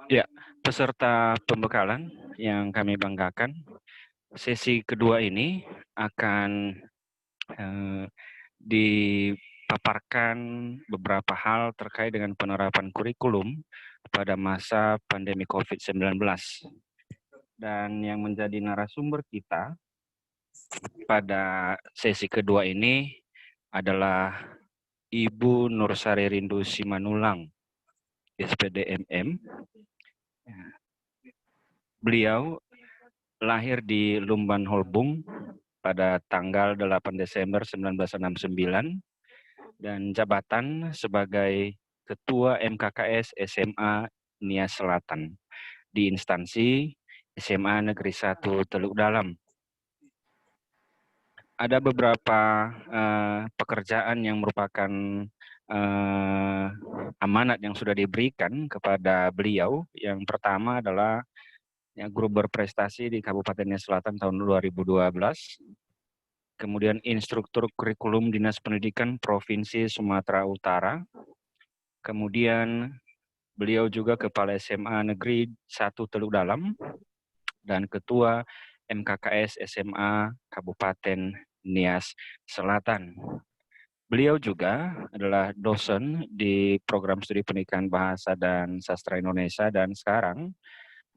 Ya, peserta pembekalan yang kami banggakan, sesi kedua ini akan dipaparkan beberapa hal terkait dengan penerapan kurikulum pada masa pandemi COVID-19. Dan yang menjadi narasumber kita pada sesi kedua ini adalah Ibu Nursari Rindu Simanulang, SPD MM. Beliau lahir di Lumban Holbung pada tanggal 8 Desember 1969 dan jabatan sebagai Ketua MKKS SMA Nias Selatan di instansi SMA Negeri 1 Teluk Dalam. Ada beberapa pekerjaan yang merupakan amanat yang sudah diberikan kepada beliau. Yang pertama adalah guru berprestasi di Kabupaten Nias Selatan tahun 2012. Kemudian instruktur kurikulum Dinas Pendidikan Provinsi Sumatera Utara. Kemudian beliau juga Kepala SMA Negeri 1 Teluk Dalam dan Ketua MKKS SMA Kabupaten Nias Selatan. Beliau juga adalah dosen di program studi pendidikan bahasa dan sastra Indonesia dan sekarang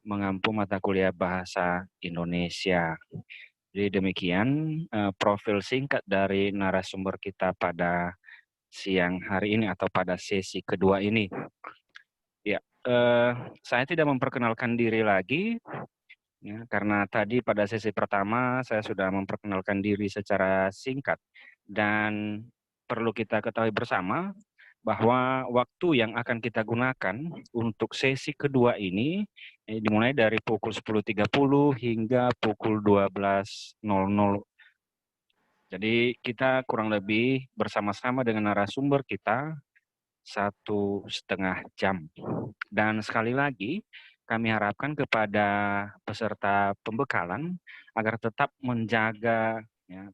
mengampu mata kuliah bahasa Indonesia. Jadi demikian profil singkat dari narasumber kita pada siang hari ini atau pada sesi kedua ini. Ya, saya tidak memperkenalkan diri lagi, ya, karena tadi pada sesi pertama saya sudah memperkenalkan diri secara singkat. Dan perlu kita ketahui bersama bahwa waktu yang akan kita gunakan untuk sesi kedua ini dimulai dari pukul 10.30 hingga pukul 12.00. Jadi kita kurang lebih bersama-sama dengan narasumber kita 1,5 jam. Dan sekali lagi kami harapkan kepada peserta pembekalan agar tetap menjaga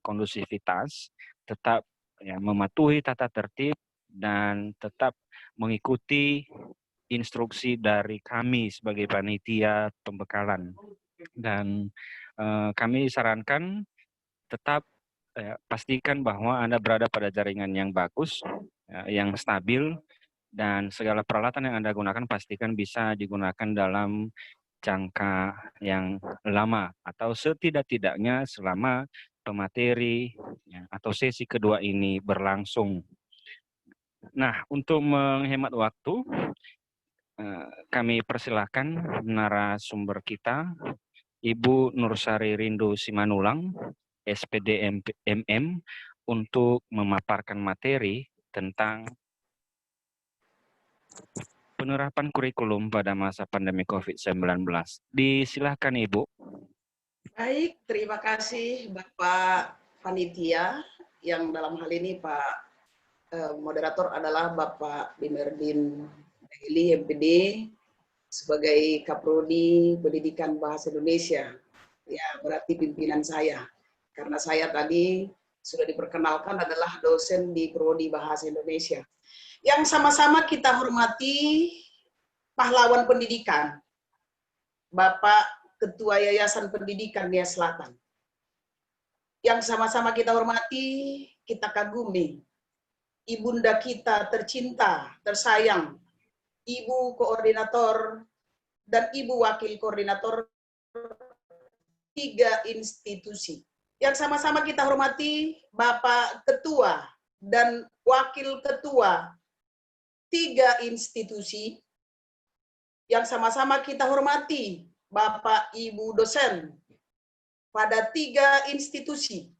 kondusivitas, tetap mematuhi tata tertib, dan tetap mengikuti instruksi dari kami sebagai panitia pembekalan. Dan kami sarankan tetap pastikan bahwa Anda berada pada jaringan yang bagus, yang stabil, dan segala peralatan yang Anda gunakan pastikan bisa digunakan dalam jangka yang lama atau setidak-tidaknya selama pemateri atau sesi kedua ini berlangsung. Nah, untuk menghemat waktu, kami persilahkan narasumber kita, Ibu Nursari Rindu Simanulang, SPD MM, untuk memaparkan materi tentang penerapan kurikulum pada masa pandemi COVID-19. Disilahkan Ibu. Baik, terima kasih Bapak Panitia, yang dalam hal ini Pak moderator adalah Bapak Bimerdin Daily MPD sebagai Kaprodi Pendidikan Bahasa Indonesia. Ya, berarti pimpinan saya. Karena saya tadi sudah diperkenalkan adalah dosen di Prodi Bahasa Indonesia. Yang sama-sama kita hormati pahlawan pendidikan, Bapak Ketua Yayasan Pendidikan Nias Selatan. Yang sama-sama kita hormati, kita kagumi, ibunda kita tercinta, tersayang, Ibu Koordinator dan Ibu Wakil Koordinator 3 institusi. Yang sama-sama kita hormati, Bapak Ketua dan Wakil Ketua 3 institusi. Yang sama-sama kita hormati, Bapak Ibu dosen pada 3 institusi,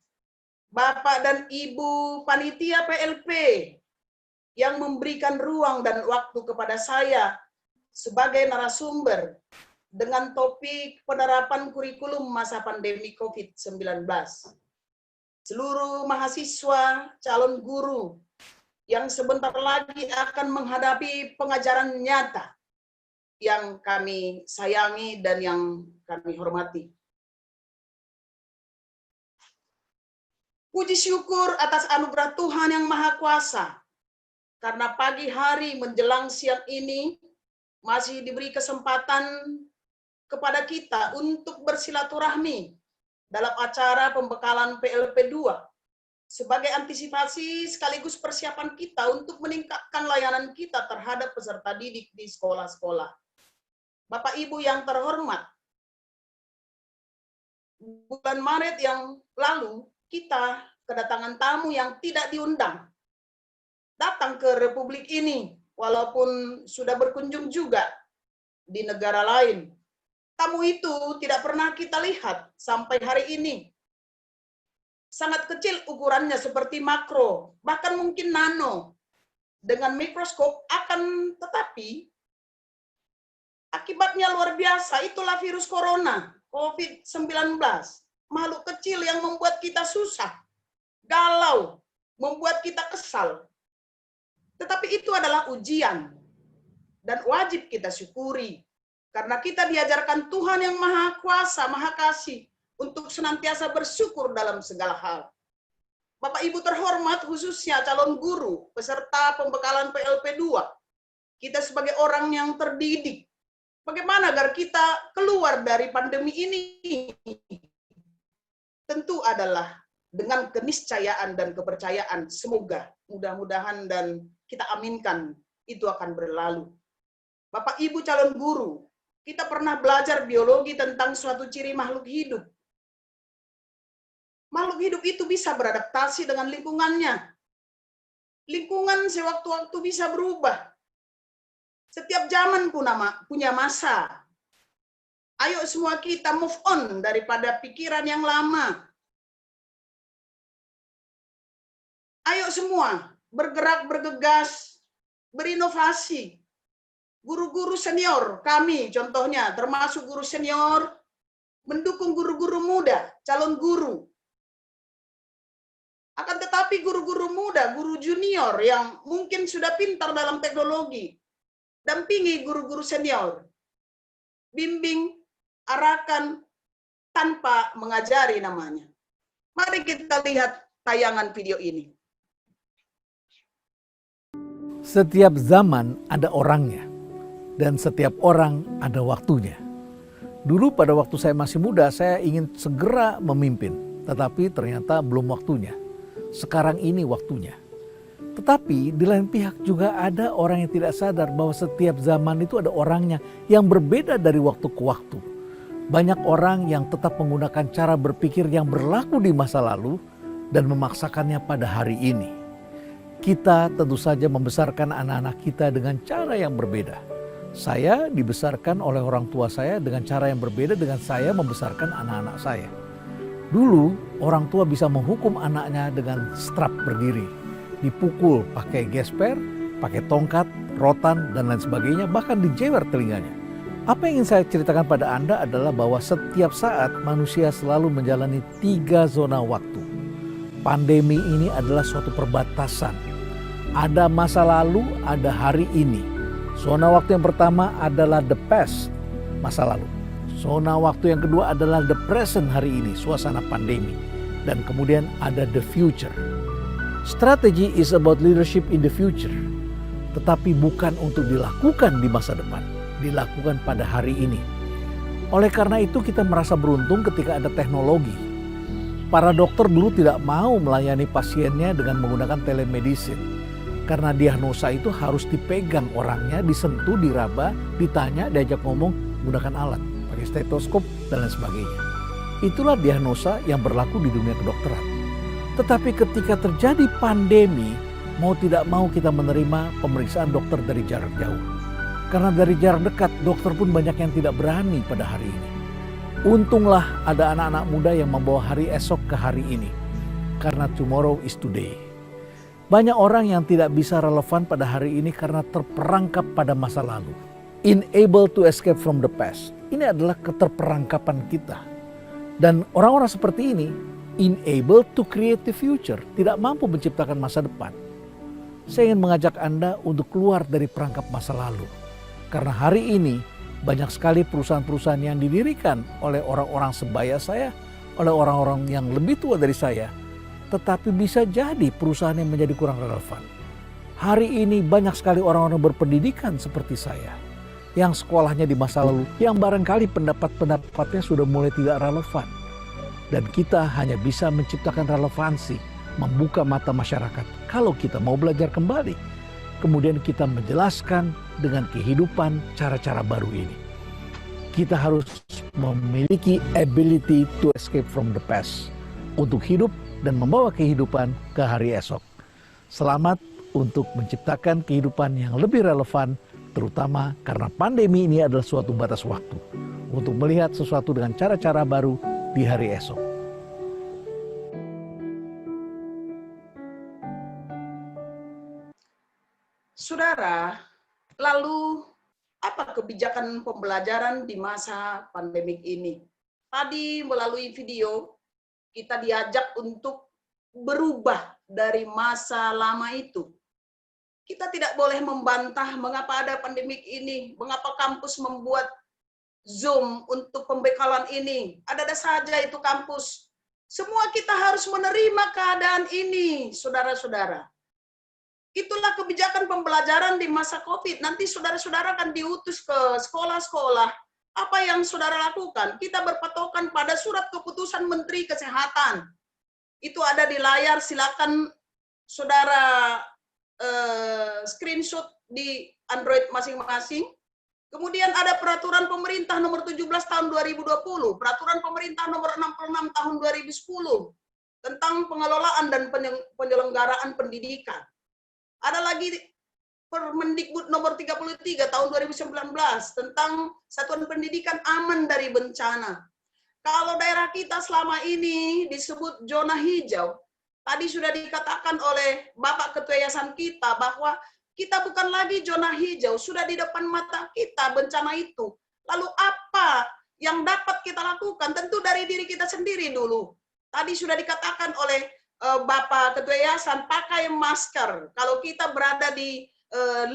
Bapak dan Ibu panitia PLP yang memberikan ruang dan waktu kepada saya sebagai narasumber dengan topik penerapan kurikulum masa pandemi COVID-19. Seluruh mahasiswa, calon guru yang sebentar lagi akan menghadapi pengajaran nyata yang kami sayangi dan yang kami hormati. Puji syukur atas anugerah Tuhan yang Maha Kuasa, karena pagi hari menjelang siang ini masih diberi kesempatan kepada kita untuk bersilaturahmi dalam acara pembekalan PLP 2 sebagai antisipasi sekaligus persiapan kita untuk meningkatkan layanan kita terhadap peserta didik di sekolah-sekolah. Bapak Ibu yang terhormat, bulan Maret yang lalu kita kedatangan tamu yang tidak diundang datang ke Republik ini, walaupun sudah berkunjung juga di negara lain. Tamu itu tidak pernah kita lihat sampai hari ini. Sangat kecil ukurannya seperti makro, bahkan mungkin nano. Dengan mikroskop akan tetapi akibatnya luar biasa, itulah virus corona, COVID-19. Makhluk kecil yang membuat kita susah, galau, membuat kita kesal. Tetapi itu adalah ujian dan wajib kita syukuri. Karena kita diajarkan Tuhan yang Maha Kuasa, Maha Kasih untuk senantiasa bersyukur dalam segala hal. Bapak Ibu terhormat, khususnya calon guru, peserta pembekalan PLP 2. Kita sebagai orang yang terdidik, bagaimana agar kita keluar dari pandemi ini? Tentu adalah dengan keniscayaan dan kepercayaan, semoga, mudah-mudahan dan kita aminkan, itu akan berlalu. Bapak Ibu calon guru, kita pernah belajar biologi tentang suatu ciri makhluk hidup. Makhluk hidup itu bisa beradaptasi dengan lingkungannya. Lingkungan sewaktu-waktu bisa berubah. Setiap zaman punya masa. Ayo semua kita move on daripada pikiran yang lama. Ayo semua bergerak, bergegas, berinovasi. Guru-guru senior, kami contohnya, termasuk guru senior, mendukung guru-guru muda, calon guru. Akan tetapi guru-guru muda, guru junior yang mungkin sudah pintar dalam teknologi, dampingi guru-guru senior. Bimbing, arahkan, tanpa mengajari namanya. Mari kita lihat tayangan video ini. Setiap zaman ada orangnya, dan setiap orang ada waktunya. Dulu pada waktu saya masih muda, saya ingin segera memimpin, tetapi ternyata belum waktunya. Sekarang ini waktunya. Tetapi di lain pihak juga ada orang yang tidak sadar bahwa setiap zaman itu ada orangnya yang berbeda dari waktu ke waktu. Banyak orang yang tetap menggunakan cara berpikir yang berlaku di masa lalu dan memaksakannya pada hari ini. Kita tentu saja membesarkan anak-anak kita dengan cara yang berbeda. Saya dibesarkan oleh orang tua saya dengan cara yang berbeda dengan saya membesarkan anak-anak saya. Dulu orang tua bisa menghukum anaknya dengan strap berdiri. Dipukul pakai gesper, pakai tongkat, rotan dan lain sebagainya, bahkan dijewer telinganya. Apa yang ingin saya ceritakan pada Anda adalah bahwa setiap saat manusia selalu menjalani 3 zona waktu. Pandemi ini adalah suatu perbatasan. Ada masa lalu, ada hari ini. Zona waktu yang pertama adalah the past, masa lalu. Zona waktu yang kedua adalah the present, hari ini, suasana pandemi. Dan kemudian ada the future. Strategy is about leadership in the future. Tetapi bukan untuk dilakukan di masa depan. Dilakukan pada hari ini. Oleh karena itu kita merasa beruntung ketika ada teknologi. Para dokter dulu tidak mau melayani pasiennya dengan menggunakan telemedicine. Karena diagnosa itu harus dipegang orangnya, disentuh, diraba, ditanya, diajak ngomong, menggunakan alat, pakai stetoskop dan lain sebagainya. Itulah diagnosa yang berlaku di dunia kedokteran. Tetapi ketika terjadi pandemi, mau tidak mau kita menerima pemeriksaan dokter dari jarak jauh. Karena dari jarak dekat, dokter pun banyak yang tidak berani pada hari ini. Untunglah ada anak-anak muda yang membawa hari esok ke hari ini. Karena tomorrow is today. Banyak orang yang tidak bisa relevan pada hari ini karena terperangkap pada masa lalu. Unable to escape from the past. Ini adalah keterperangkapan kita. Dan orang-orang seperti ini, unable to create the future. Tidak mampu menciptakan masa depan. Saya ingin mengajak Anda untuk keluar dari perangkap masa lalu. Karena hari ini banyak sekali perusahaan-perusahaan yang didirikan oleh orang-orang sebaya saya, oleh orang-orang yang lebih tua dari saya. Tetapi bisa jadi perusahaan yang menjadi kurang relevan. Hari ini banyak sekali orang-orang berpendidikan seperti saya. yang sekolahnya di masa lalu, yang barangkali pendapat-pendapatnya sudah mulai tidak relevan. Dan kita hanya bisa menciptakan relevansi, membuka mata masyarakat kalau kita mau belajar kembali. Kemudian kita menjelaskan dengan kehidupan cara-cara baru ini. Kita harus memiliki ability to escape from the past, untuk hidup dan membawa kehidupan ke hari esok. Selamat untuk menciptakan kehidupan yang lebih relevan, terutama karena pandemi ini adalah suatu batas waktu untuk melihat sesuatu dengan cara-cara baru di hari esok. Saudara, lalu apa kebijakan pembelajaran di masa pandemik ini? Tadi melalui video kita diajak untuk berubah dari masa lama itu. Kita tidak boleh membantah mengapa ada pandemik ini, mengapa kampus membuat Zoom untuk pembekalan ini. Ada-ada saja itu kampus. Semua kita harus menerima keadaan ini, saudara-saudara. Itulah kebijakan pembelajaran di masa COVID. Nanti saudara-saudara akan diutus ke sekolah-sekolah. Apa yang saudara lakukan? Kita berpatokan pada surat keputusan Menteri Kesehatan. Itu ada di layar, silakan saudara screenshot di Android masing-masing. Kemudian ada peraturan pemerintah nomor 17 tahun 2020, peraturan pemerintah nomor 66 tahun 2010 tentang pengelolaan dan penyelenggaraan pendidikan. Ada lagi Permendikbud nomor 33 tahun 2019 tentang satuan pendidikan aman dari bencana. Kalau daerah kita selama ini disebut zona hijau, tadi sudah dikatakan oleh Bapak Ketua Yayasan kita bahwa kita bukan lagi zona hijau, sudah di depan mata kita bencana itu. Lalu apa yang dapat kita lakukan? Tentu dari diri kita sendiri dulu. Tadi sudah dikatakan oleh Bapak Ketua Yayasan, pakai masker. Kalau kita berada di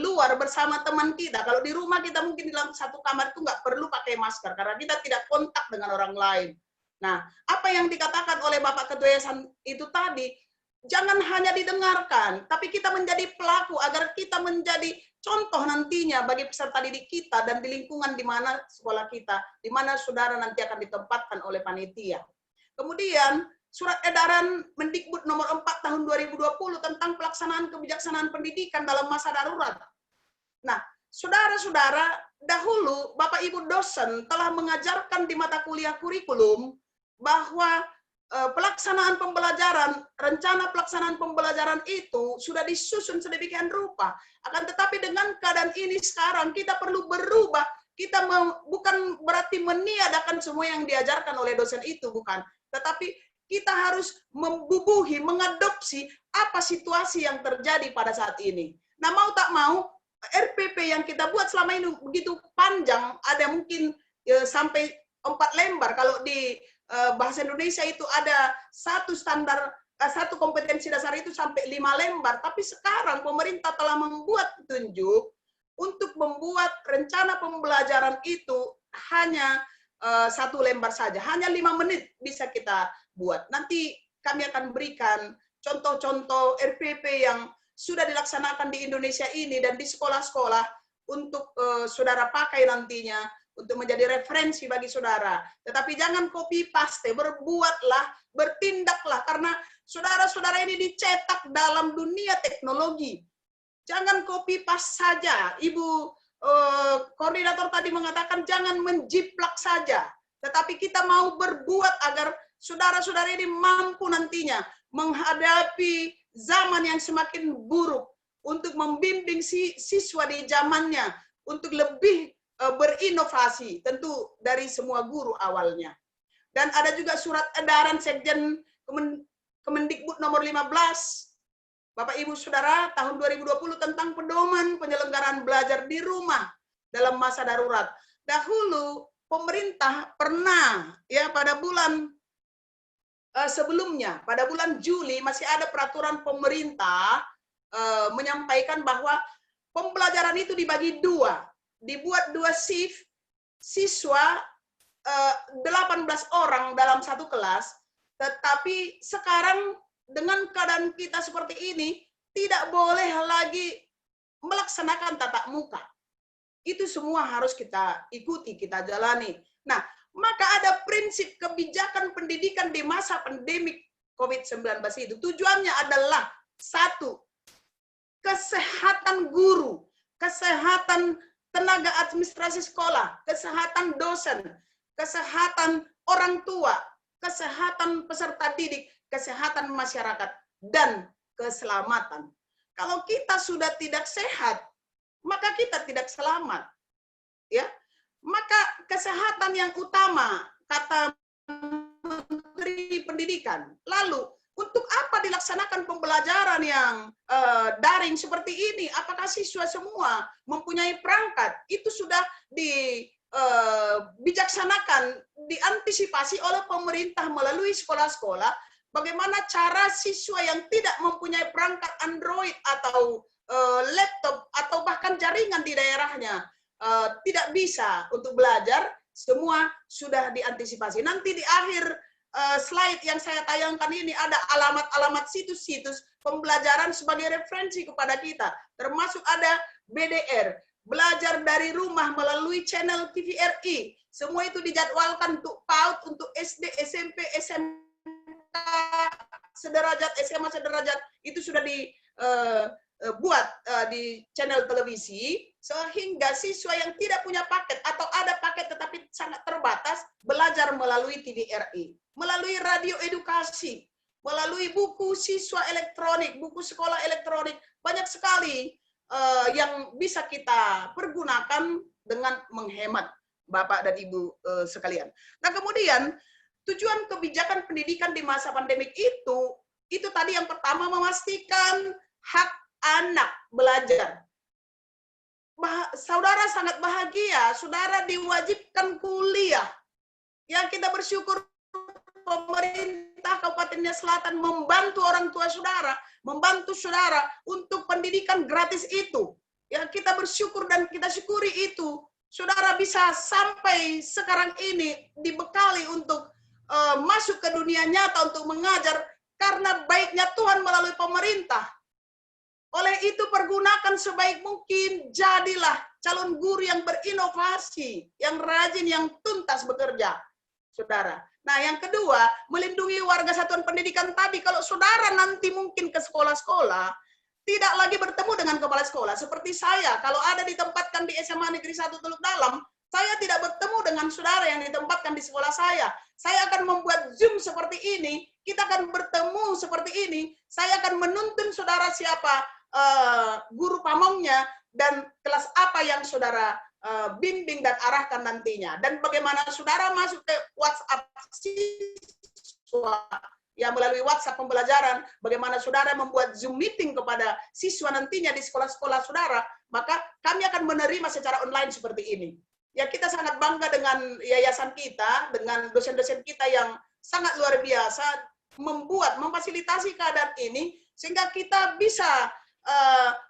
luar bersama teman kita, kalau di rumah kita mungkin dalam satu kamar itu nggak perlu pakai masker karena kita tidak kontak dengan orang lain. Nah, apa yang dikatakan oleh Bapak Ketua Yayasan itu tadi, jangan hanya didengarkan, tapi kita menjadi pelaku agar kita menjadi contoh nantinya bagi peserta didik kita dan di lingkungan di mana sekolah kita, di mana saudara nanti akan ditempatkan oleh panitia. Kemudian, Surat Edaran Mendikbud nomor 4 tahun 2020 tentang pelaksanaan kebijaksanaan pendidikan dalam masa darurat. Nah, saudara-saudara, dahulu Bapak Ibu dosen telah mengajarkan di mata kuliah kurikulum bahwa pelaksanaan pembelajaran, rencana pelaksanaan pembelajaran itu sudah disusun sedemikian rupa. Akan tetapi dengan keadaan ini sekarang kita perlu berubah. Kita bukan berarti meniadakan semua yang diajarkan oleh dosen itu, bukan. Tetapi kita harus membubuhi, mengadopsi apa situasi yang terjadi pada saat ini. Nah, mau tak mau, RPP yang kita buat selama ini begitu panjang, ada mungkin sampai 4 lembar. Kalau di bahasa Indonesia itu ada satu standar, satu kompetensi dasar itu sampai 5 lembar. Tapi sekarang pemerintah telah membuat petunjuk untuk membuat rencana pembelajaran itu hanya 1 lembar saja, hanya 5 menit bisa kita buat. Nanti kami akan berikan contoh-contoh RPP yang sudah dilaksanakan di Indonesia ini dan di sekolah-sekolah untuk saudara pakai nantinya untuk menjadi referensi bagi saudara. Tetapi jangan copy paste, berbuatlah, bertindaklah karena saudara-saudara ini dicetak dalam dunia teknologi. Jangan copy paste saja. Ibu koordinator tadi mengatakan jangan menjiplak saja, tetapi kita mau berbuat agar saudara-saudara ini mampu nantinya menghadapi zaman yang semakin buruk untuk membimbing siswa di zamannya untuk lebih berinovasi, tentu dari semua guru awalnya. Dan ada juga surat edaran Sekjen Kemendikbud nomor 15 Bapak Ibu Saudara tahun 2020 tentang pedoman penyelenggaraan belajar di rumah dalam masa darurat. Dahulu pemerintah pernah ya pada bulan sebelumnya, pada bulan Juli masih ada peraturan pemerintah menyampaikan bahwa pembelajaran itu dibagi 2, dibuat 2 shift, siswa 18 orang dalam satu kelas, tetapi sekarang dengan keadaan kita seperti ini, tidak boleh lagi melaksanakan tatap muka. Itu semua harus kita ikuti, kita jalani. Nah, maka ada prinsip kebijakan pendidikan di masa pandemik COVID-19 itu. Tujuannya adalah satu, kesehatan guru, kesehatan tenaga administrasi sekolah, kesehatan dosen, kesehatan orang tua, kesehatan peserta didik, kesehatan masyarakat, dan keselamatan. Kalau kita sudah tidak sehat, maka kita tidak selamat. Ya, maka kesehatan yang utama, kata Menteri Pendidikan. Lalu, untuk apa dilaksanakan pembelajaran yang daring seperti ini? Apakah siswa semua mempunyai perangkat? Itu sudah dibijaksanakan, diantisipasi oleh pemerintah melalui sekolah-sekolah. Bagaimana cara siswa yang tidak mempunyai perangkat Android atau laptop atau bahkan jaringan di daerahnya tidak bisa untuk belajar, semua sudah diantisipasi. Nanti di akhir slide yang saya tayangkan ini ada alamat-alamat situs-situs pembelajaran sebagai referensi kepada kita, termasuk ada BDR, belajar dari rumah melalui channel TVRI. Semua itu dijadwalkan untuk PAUD, untuk SD, SMP, SMK sederajat, SMA sederajat, itu sudah dibuat di channel televisi, sehingga siswa yang tidak punya paket atau ada paket tetapi sangat terbatas, belajar melalui TVRI, melalui radio edukasi, melalui buku siswa elektronik, buku sekolah elektronik, banyak sekali yang bisa kita pergunakan dengan menghemat, Bapak dan Ibu sekalian. Nah, kemudian tujuan kebijakan pendidikan di masa pandemik itu tadi yang pertama, memastikan hak anak belajar. Saudara sangat bahagia, saudara diwajibkan kuliah. Ya, kita bersyukur pemerintah Kabupaten Nia Selatan membantu orang tua saudara, membantu saudara untuk pendidikan gratis itu. Ya, kita bersyukur dan kita syukuri itu. Saudara bisa sampai sekarang ini dibekali untuk masuk ke dunia nyata untuk mengajar karena baiknya Tuhan melalui pemerintah. Oleh itu pergunakan sebaik mungkin, jadilah calon guru yang berinovasi, yang rajin, yang tuntas bekerja, saudara. Nah, yang kedua, melindungi warga satuan pendidikan tadi. Kalau saudara nanti mungkin ke sekolah-sekolah, tidak lagi bertemu dengan kepala sekolah. Seperti saya, kalau ada ditempatkan di SMA Negeri 1 Teluk Dalam, saya tidak bertemu dengan saudara yang ditempatkan di sekolah saya. Saya akan membuat Zoom seperti ini, kita akan bertemu seperti ini, saya akan menuntun saudara siapa guru pamongnya, dan kelas apa yang saudara bimbing dan arahkan nantinya. Dan bagaimana saudara masuk ke WhatsApp siswa, ya melalui WhatsApp pembelajaran, bagaimana saudara membuat Zoom meeting kepada siswa nantinya di sekolah-sekolah saudara, maka kami akan menerima secara online seperti ini. Ya, kita sangat bangga dengan yayasan kita, dengan dosen-dosen kita yang sangat luar biasa, memfasilitasi keadaan ini, sehingga kita bisa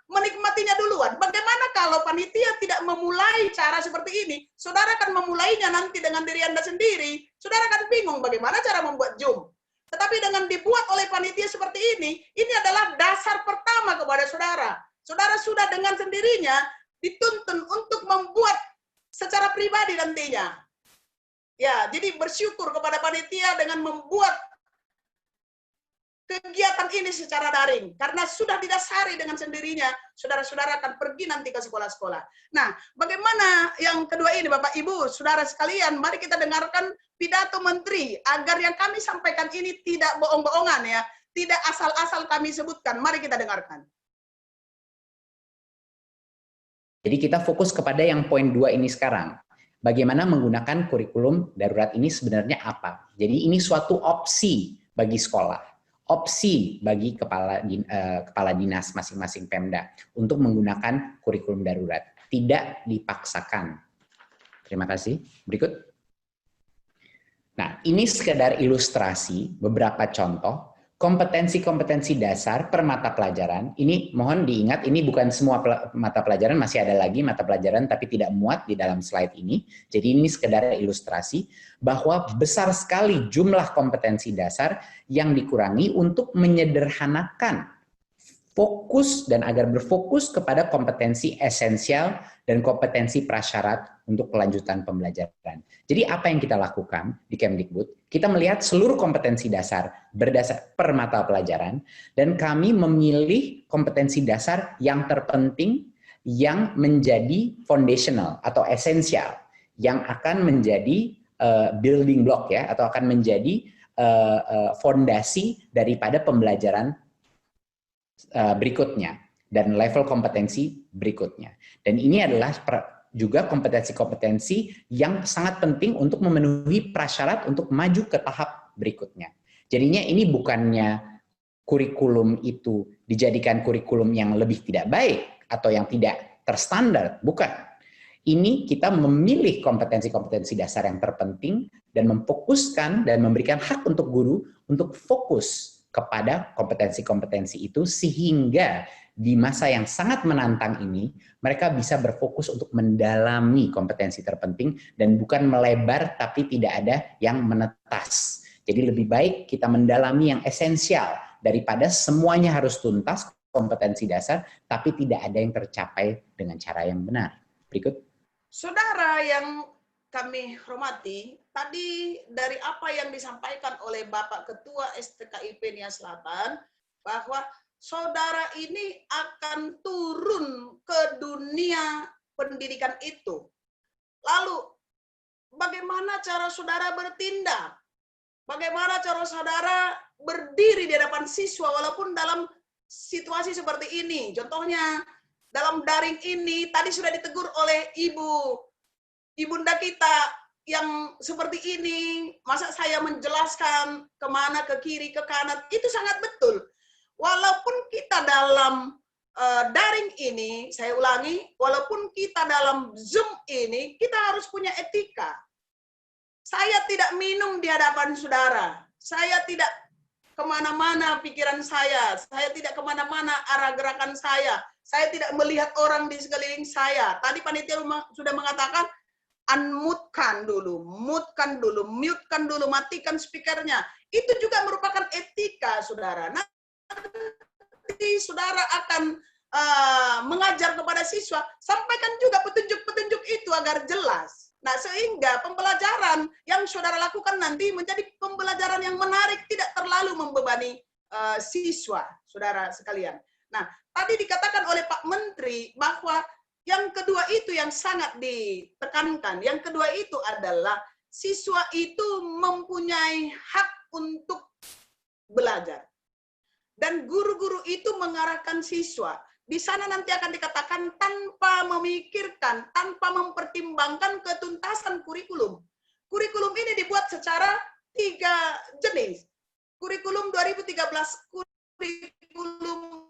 menikmatinya duluan. Bagaimana kalau panitia tidak memulai cara seperti ini? Saudara akan memulainya nanti dengan diri Anda sendiri. Saudara akan bingung bagaimana cara membuat Zoom. Tetapi dengan dibuat oleh panitia seperti ini adalah dasar pertama kepada saudara. Saudara sudah dengan sendirinya dituntun untuk membuat secara pribadi nantinya. Ya, jadi bersyukur kepada panitia dengan membuat kegiatan ini secara daring, karena sudah didasari dengan sendirinya, saudara-saudara akan pergi nanti ke sekolah-sekolah. Nah, bagaimana yang kedua ini, Bapak Ibu, saudara sekalian, mari kita dengarkan pidato Menteri, agar yang kami sampaikan ini tidak bohong-bohongan ya, tidak asal-asal kami sebutkan. Mari kita dengarkan. Jadi kita fokus kepada yang poin 2 ini sekarang. Bagaimana menggunakan kurikulum darurat ini sebenarnya apa? Jadi ini suatu opsi bagi sekolah. Opsi bagi kepala dinas masing-masing Pemda untuk menggunakan kurikulum darurat, tidak dipaksakan. Terima kasih. Berikut. Nah, ini sekedar ilustrasi beberapa contoh kompetensi-kompetensi dasar per mata pelajaran. Ini mohon diingat, ini bukan semua mata pelajaran, masih ada lagi mata pelajaran tapi tidak muat di dalam slide ini. Jadi ini sekedar ilustrasi bahwa besar sekali jumlah kompetensi dasar yang dikurangi untuk menyederhanakan fokus dan agar berfokus kepada kompetensi esensial dan kompetensi prasyarat untuk kelanjutan pembelajaran. Jadi apa yang kita lakukan di Kemdikbud? Kita melihat seluruh kompetensi dasar berdasar per mata pelajaran, dan kami memilih kompetensi dasar yang terpenting, yang menjadi foundational atau esensial, yang akan menjadi building block ya, atau akan menjadi fondasi daripada pembelajaran berikutnya dan level kompetensi berikutnya. Dan ini adalah juga kompetensi-kompetensi yang sangat penting untuk memenuhi prasyarat untuk maju ke tahap berikutnya. Jadinya ini bukannya kurikulum itu dijadikan kurikulum yang lebih tidak baik atau yang tidak terstandar, bukan. Ini kita memilih kompetensi-kompetensi dasar yang terpenting dan memfokuskan dan memberikan hak untuk guru untuk fokus kepada kompetensi-kompetensi itu, sehingga di masa yang sangat menantang ini mereka bisa berfokus untuk mendalami kompetensi terpenting dan bukan melebar tapi tidak ada yang menetas. Jadi lebih baik kita mendalami yang esensial daripada semuanya harus tuntas kompetensi dasar tapi tidak ada yang tercapai dengan cara yang benar. Berikut. Saudara yang kami hormati, tadi dari apa yang disampaikan oleh Bapak Ketua STKIP Nia Selatan, bahwa saudara ini akan turun ke dunia pendidikan itu. Lalu, bagaimana cara saudara bertindak? Bagaimana cara saudara berdiri di hadapan siswa walaupun dalam situasi seperti ini? Contohnya, dalam daring ini, tadi sudah ditegur oleh ibunda kita yang seperti ini, masa saya menjelaskan kemana, ke kiri, ke kanan, itu sangat betul. Walaupun kita dalam daring ini, saya ulangi, walaupun kita dalam Zoom ini, kita harus punya etika. Saya tidak minum di hadapan saudara, saya tidak kemana-mana pikiran saya tidak kemana-mana arah gerakan saya tidak melihat orang di sekeliling saya. Tadi panitia sudah mengatakan, unmute-kan dulu, mute-kan dulu, mute-kan dulu, matikan speakernya. Itu juga merupakan etika, saudara. Nanti saudara akan mengajar kepada siswa, sampaikan juga petunjuk-petunjuk itu agar jelas. Nah, sehingga pembelajaran yang saudara lakukan nanti menjadi pembelajaran yang menarik, tidak terlalu membebani siswa, saudara sekalian. Nah, tadi dikatakan oleh Pak Menteri bahwa yang kedua itu yang sangat ditekankan. Yang kedua itu adalah siswa itu mempunyai hak untuk belajar. Dan guru-guru itu mengarahkan siswa. Di sana nanti akan dikatakan tanpa memikirkan, tanpa mempertimbangkan ketuntasan kurikulum. Kurikulum ini dibuat secara 3 jenis. Kurikulum 2013, kurikulum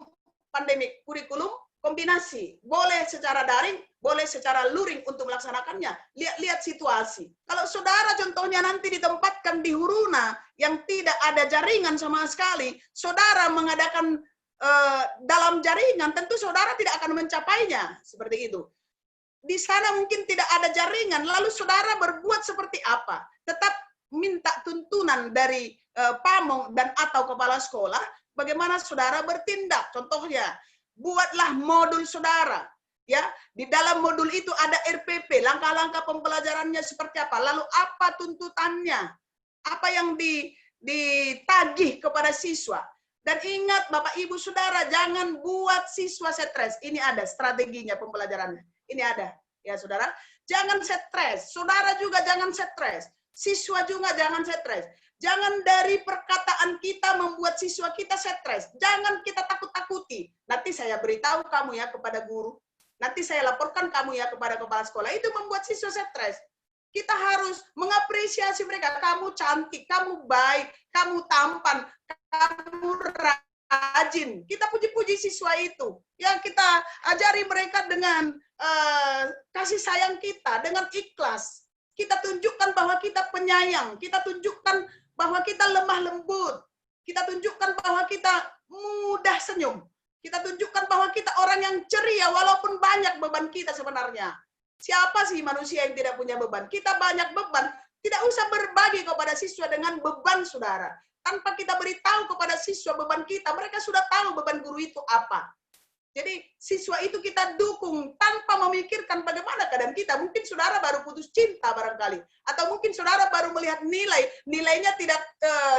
pandemik, kurikulum kombinasi, boleh secara daring, boleh secara luring untuk melaksanakannya. Lihat situasi. Kalau saudara contohnya nanti ditempatkan di Huruna yang tidak ada jaringan sama sekali, saudara mengadakan dalam jaringan, tentu saudara tidak akan mencapainya seperti itu. Di sana mungkin tidak ada jaringan, lalu saudara berbuat seperti apa? Tetap minta tuntunan dari pamong dan atau kepala sekolah, bagaimana saudara bertindak. Contohnya, buatlah modul saudara, ya. Di dalam modul itu ada RPP, langkah-langkah pembelajarannya seperti apa, lalu apa tuntutannya, apa yang ditagih kepada siswa. Dan ingat Bapak Ibu Saudara, jangan buat siswa stres. Ini ada strateginya pembelajarannya. Ini ada, ya saudara. Jangan stres, saudara juga jangan stres, siswa juga jangan stres. Jangan dari perkataan kita membuat siswa kita stres. Jangan kita takut-takuti. Nanti saya beritahu kamu ya kepada guru. Nanti saya laporkan kamu ya kepada kepala sekolah. Itu membuat siswa stres. Kita harus mengapresiasi mereka. Kamu cantik, kamu baik, kamu tampan, kamu rajin. Kita puji-puji siswa itu. Ya, kita ajari mereka dengan kasih sayang kita, dengan ikhlas. Kita tunjukkan bahwa kita penyayang. Kita tunjukkan bahwa kita lemah lembut. Kita tunjukkan bahwa kita mudah senyum. Kita tunjukkan bahwa kita orang yang ceria walaupun banyak beban kita sebenarnya. Siapa sih manusia yang tidak punya beban? Kita banyak beban. Tidak usah berbagi kepada siswa dengan beban saudara. tanpa kita beritahu kepada siswa beban kita, mereka sudah tahu beban guru itu apa. Jadi siswa itu kita dukung tanpa memikirkan bagaimana keadaan kita. Mungkin saudara baru putus cinta barangkali. Atau mungkin saudara baru melihat nilainya tidak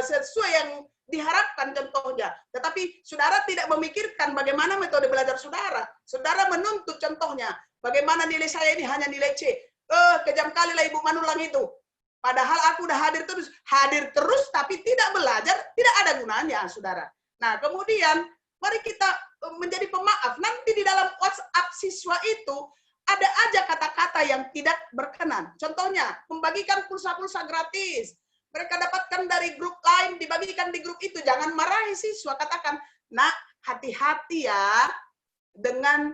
sesuai yang diharapkan contohnya. Tetapi saudara tidak memikirkan bagaimana metode belajar saudara. Saudara menuntut contohnya, bagaimana nilai saya ini hanya nilai C. Kejam kali lah Ibu Manulang itu. Padahal aku udah hadir terus tapi tidak belajar, tidak ada gunanya saudara. Nah kemudian mari kita menjadi pemaaf. Nanti di dalam WhatsApp siswa itu ada aja kata-kata yang tidak berkenan. Contohnya, membagikan pulsa-pulsa gratis. Mereka dapatkan dari grup lain, dibagikan di grup itu. Jangan marahi siswa. Katakan, nak, hati-hati ya dengan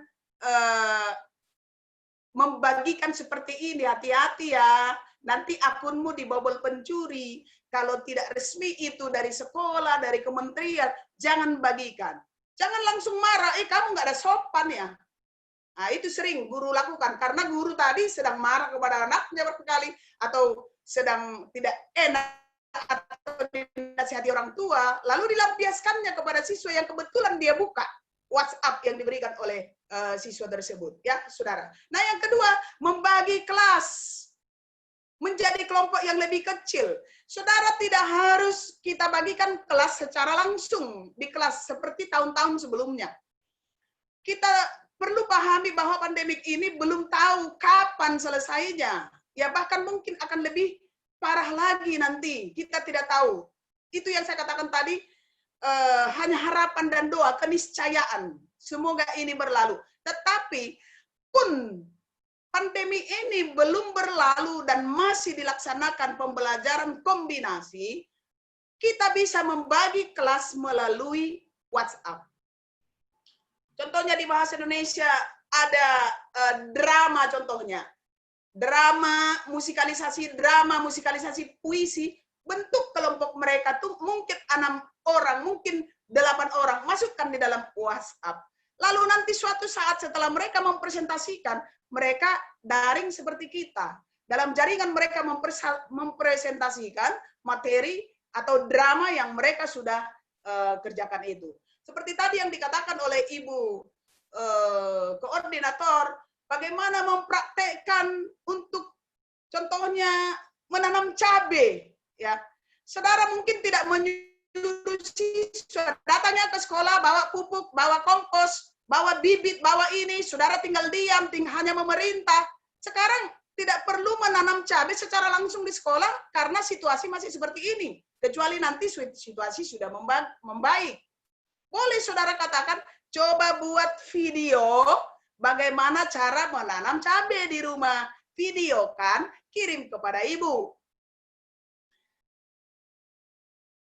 membagikan seperti ini. Hati-hati ya. Nanti akunmu dibobol pencuri. Kalau tidak resmi itu dari sekolah, dari kementerian, jangan bagikan. Jangan langsung marah, kamu nggak ada sopan ya. Nah, itu sering guru lakukan, karena guru tadi sedang marah kepada anaknya berkali, atau sedang tidak enak, atau dinasihati orang tua, lalu dilampiaskannya kepada siswa yang kebetulan dia buka WhatsApp yang diberikan oleh siswa tersebut. Ya, saudara. Nah, yang kedua, membagi kelas menjadi kelompok yang lebih kecil. Saudara, tidak harus kita bagikan kelas secara langsung di kelas seperti tahun-tahun sebelumnya. Kita perlu pahami bahwa pandemik ini belum tahu kapan selesainya. Ya bahkan mungkin akan lebih parah lagi nanti. Kita tidak tahu. Itu yang saya katakan tadi, hanya harapan dan doa, keniscayaan. Semoga ini berlalu. Tetapi pun pandemi ini belum berlalu dan masih dilaksanakan pembelajaran kombinasi, kita bisa membagi kelas melalui WhatsApp. Contohnya di bahasa Indonesia ada drama contohnya. Drama musikalisasi puisi, bentuk kelompok mereka tuh mungkin 6 orang, mungkin 8 orang, masukkan di dalam WhatsApp. Lalu nanti suatu saat setelah mereka mempresentasikan, mereka daring seperti kita. Dalam jaringan mereka mempresentasikan materi atau drama yang mereka sudah kerjakan itu. Seperti tadi yang dikatakan oleh Ibu koordinator, bagaimana mempraktekkan untuk contohnya menanam cabai. Ya, saudara mungkin tidak menyuruh siswa datangnya ke sekolah bawa pupuk, bawa kompos, bawa bibit, bawa ini, saudara tinggal diam, hanya memerintah. Sekarang tidak perlu menanam cabai secara langsung di sekolah karena situasi masih seperti ini. Kecuali nanti situasi sudah membaik. Boleh saudara katakan, coba buat video bagaimana cara menanam cabai di rumah. Videokan, kirim kepada ibu.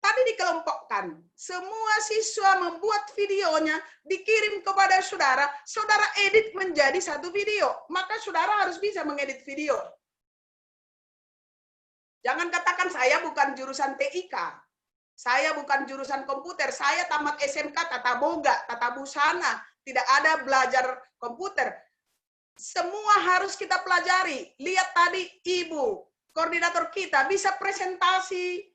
Tadi dikelompokkan, semua siswa membuat videonya, dikirim kepada saudara, saudara edit menjadi satu video. Maka saudara harus bisa mengedit video. Jangan katakan saya bukan jurusan TIK, saya bukan jurusan komputer, saya tamat SMK Tata Boga, Tata Busana, tidak ada belajar komputer. Semua harus kita pelajari. Lihat tadi ibu, koordinator kita bisa presentasi,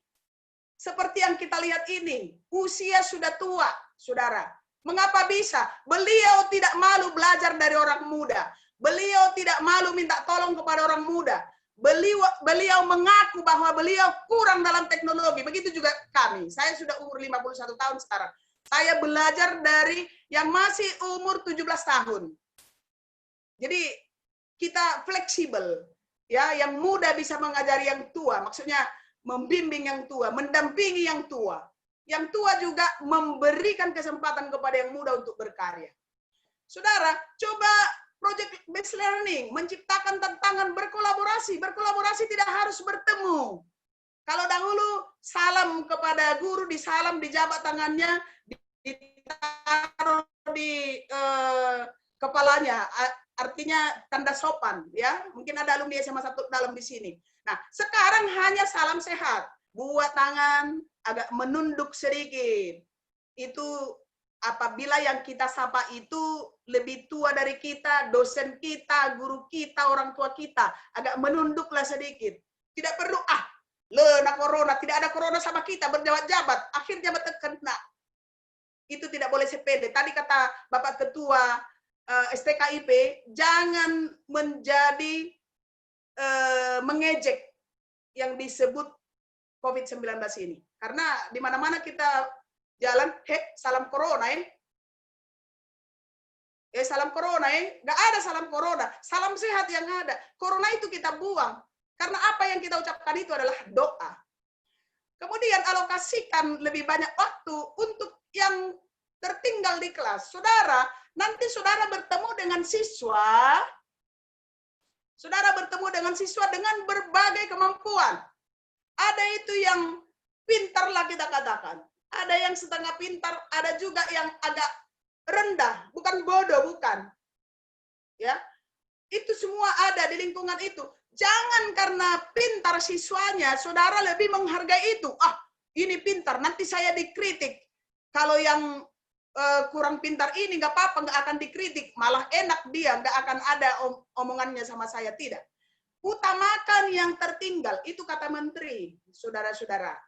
seperti yang kita lihat ini, usia sudah tua, saudara. Mengapa bisa? Beliau tidak malu belajar dari orang muda. Beliau tidak malu minta tolong kepada orang muda. Beliau mengaku bahwa beliau kurang dalam teknologi. Begitu juga kami. Saya sudah umur 51 tahun sekarang. Saya belajar dari yang masih umur 17 tahun. Jadi kita fleksibel. Ya, yang muda bisa mengajari yang tua. Maksudnya membimbing yang tua, mendampingi yang tua. Yang tua juga memberikan kesempatan kepada yang muda untuk berkarya. Saudara, coba project based learning, menciptakan tantangan berkolaborasi. Berkolaborasi tidak harus bertemu. Kalau dahulu salam kepada guru, disalam, dijabat tangannya, ditaruh di kepalanya, artinya tanda sopan. Ya, mungkin ada alumni SMA 1 dalam di sini. Nah, sekarang hanya salam sehat. Buat tangan, agak menunduk sedikit. Itu apabila yang kita sapa itu lebih tua dari kita, dosen kita, guru kita, orang tua kita. Agak menunduklah sedikit. Tidak perlu, Lena corona, tidak ada corona sama kita, berjabat-jabat, akhirnya kena. Itu tidak boleh sepele. Tadi kata Bapak Ketua STKIP, jangan menjadi mengejek yang disebut COVID-19 ini. Karena di mana-mana kita jalan, salam corona salam corona nggak ada salam corona, salam sehat yang ada. Corona itu kita buang. Karena apa yang kita ucapkan itu adalah doa. Kemudian alokasikan lebih banyak waktu untuk yang tertinggal di kelas. Saudara, nanti saudara bertemu dengan siswa, dengan berbagai kemampuan. Ada itu yang pintar lah kita katakan. Ada yang setengah pintar, ada juga yang agak rendah, bukan bodoh, bukan. Ya, itu semua ada di lingkungan itu. Jangan karena pintar siswanya, saudara lebih menghargai itu. Ini pintar, nanti saya dikritik. Kalau yang kurang pintar ini nggak apa-apa, nggak akan dikritik, malah enak dia, nggak akan ada omongannya sama saya, tidak. Utamakan yang tertinggal, itu kata menteri, saudara-saudara.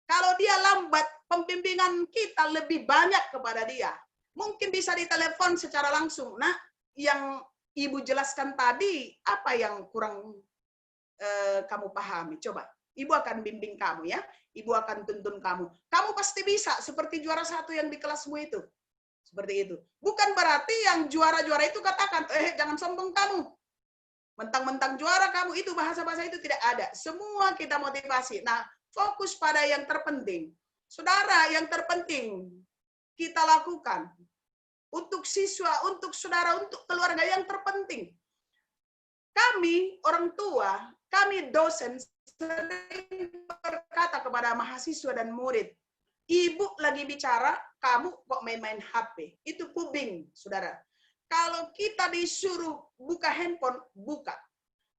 Kalau dia lambat, pembimbingan kita lebih banyak kepada dia. Mungkin bisa ditelepon secara langsung. Nah, yang Ibu jelaskan tadi, apa yang kurang kamu pahami? Coba, Ibu akan bimbing kamu ya. Ibu akan tuntun kamu. Kamu pasti bisa, seperti juara 1 yang di kelasmu itu. Seperti itu. Bukan berarti yang juara-juara itu katakan, jangan sombong kamu. Mentang-mentang juara kamu, itu bahasa-bahasa itu tidak ada. Semua kita motivasi. Nah, fokus pada yang terpenting. Saudara, yang terpenting kita lakukan. Untuk siswa, untuk saudara, untuk keluarga yang terpenting. Kami, orang tua, kami dosen, sering berkata kepada mahasiswa dan murid, Ibu lagi bicara, kamu kok main-main HP. Itu pubing, saudara. Kalau kita disuruh buka handphone, buka.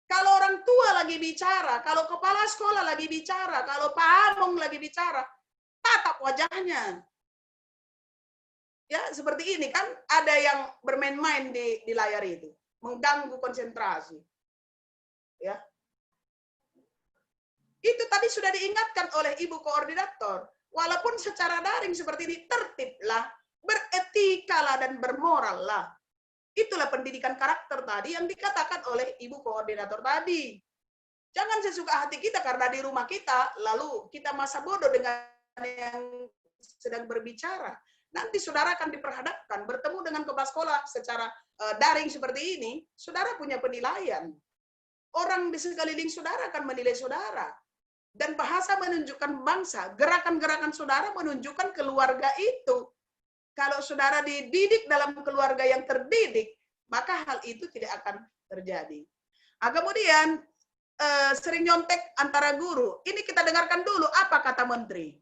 Kalau orang tua lagi bicara, kalau kepala sekolah lagi bicara, kalau Pak Among lagi bicara, tatap wajahnya. Ya, seperti ini kan ada yang bermain-main di layar itu, mengganggu konsentrasi. Ya. Itu tadi sudah diingatkan oleh Ibu Koordinator. Walaupun secara daring seperti ini, tertiblah, beretikalah dan bermoral lah. Itulah pendidikan karakter tadi yang dikatakan oleh Ibu Koordinator tadi. Jangan sesuka hati kita karena di rumah kita, lalu kita masa bodoh dengan yang sedang berbicara. Nanti saudara akan diperhadapkan, bertemu dengan kepala sekolah secara daring seperti ini, saudara punya penilaian. Orang di sekeliling saudara akan menilai saudara. Dan bahasa menunjukkan bangsa, gerakan-gerakan saudara menunjukkan keluarga itu. Kalau saudara dididik dalam keluarga yang terdidik, maka hal itu tidak akan terjadi. Nah, kemudian sering nyontek antara guru. Ini kita dengarkan dulu apa kata menteri.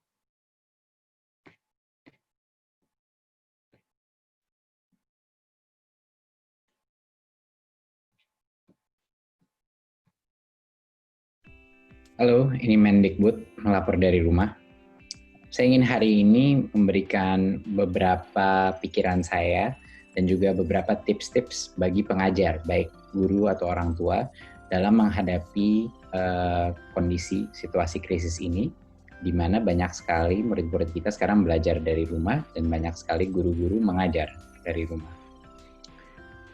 Halo, ini Mendikbud melapor dari rumah. Saya ingin hari ini memberikan beberapa pikiran saya dan juga beberapa tips-tips bagi pengajar, baik guru atau orang tua, dalam menghadapi kondisi situasi krisis ini, di mana banyak sekali murid-murid kita sekarang belajar dari rumah dan banyak sekali guru-guru mengajar dari rumah.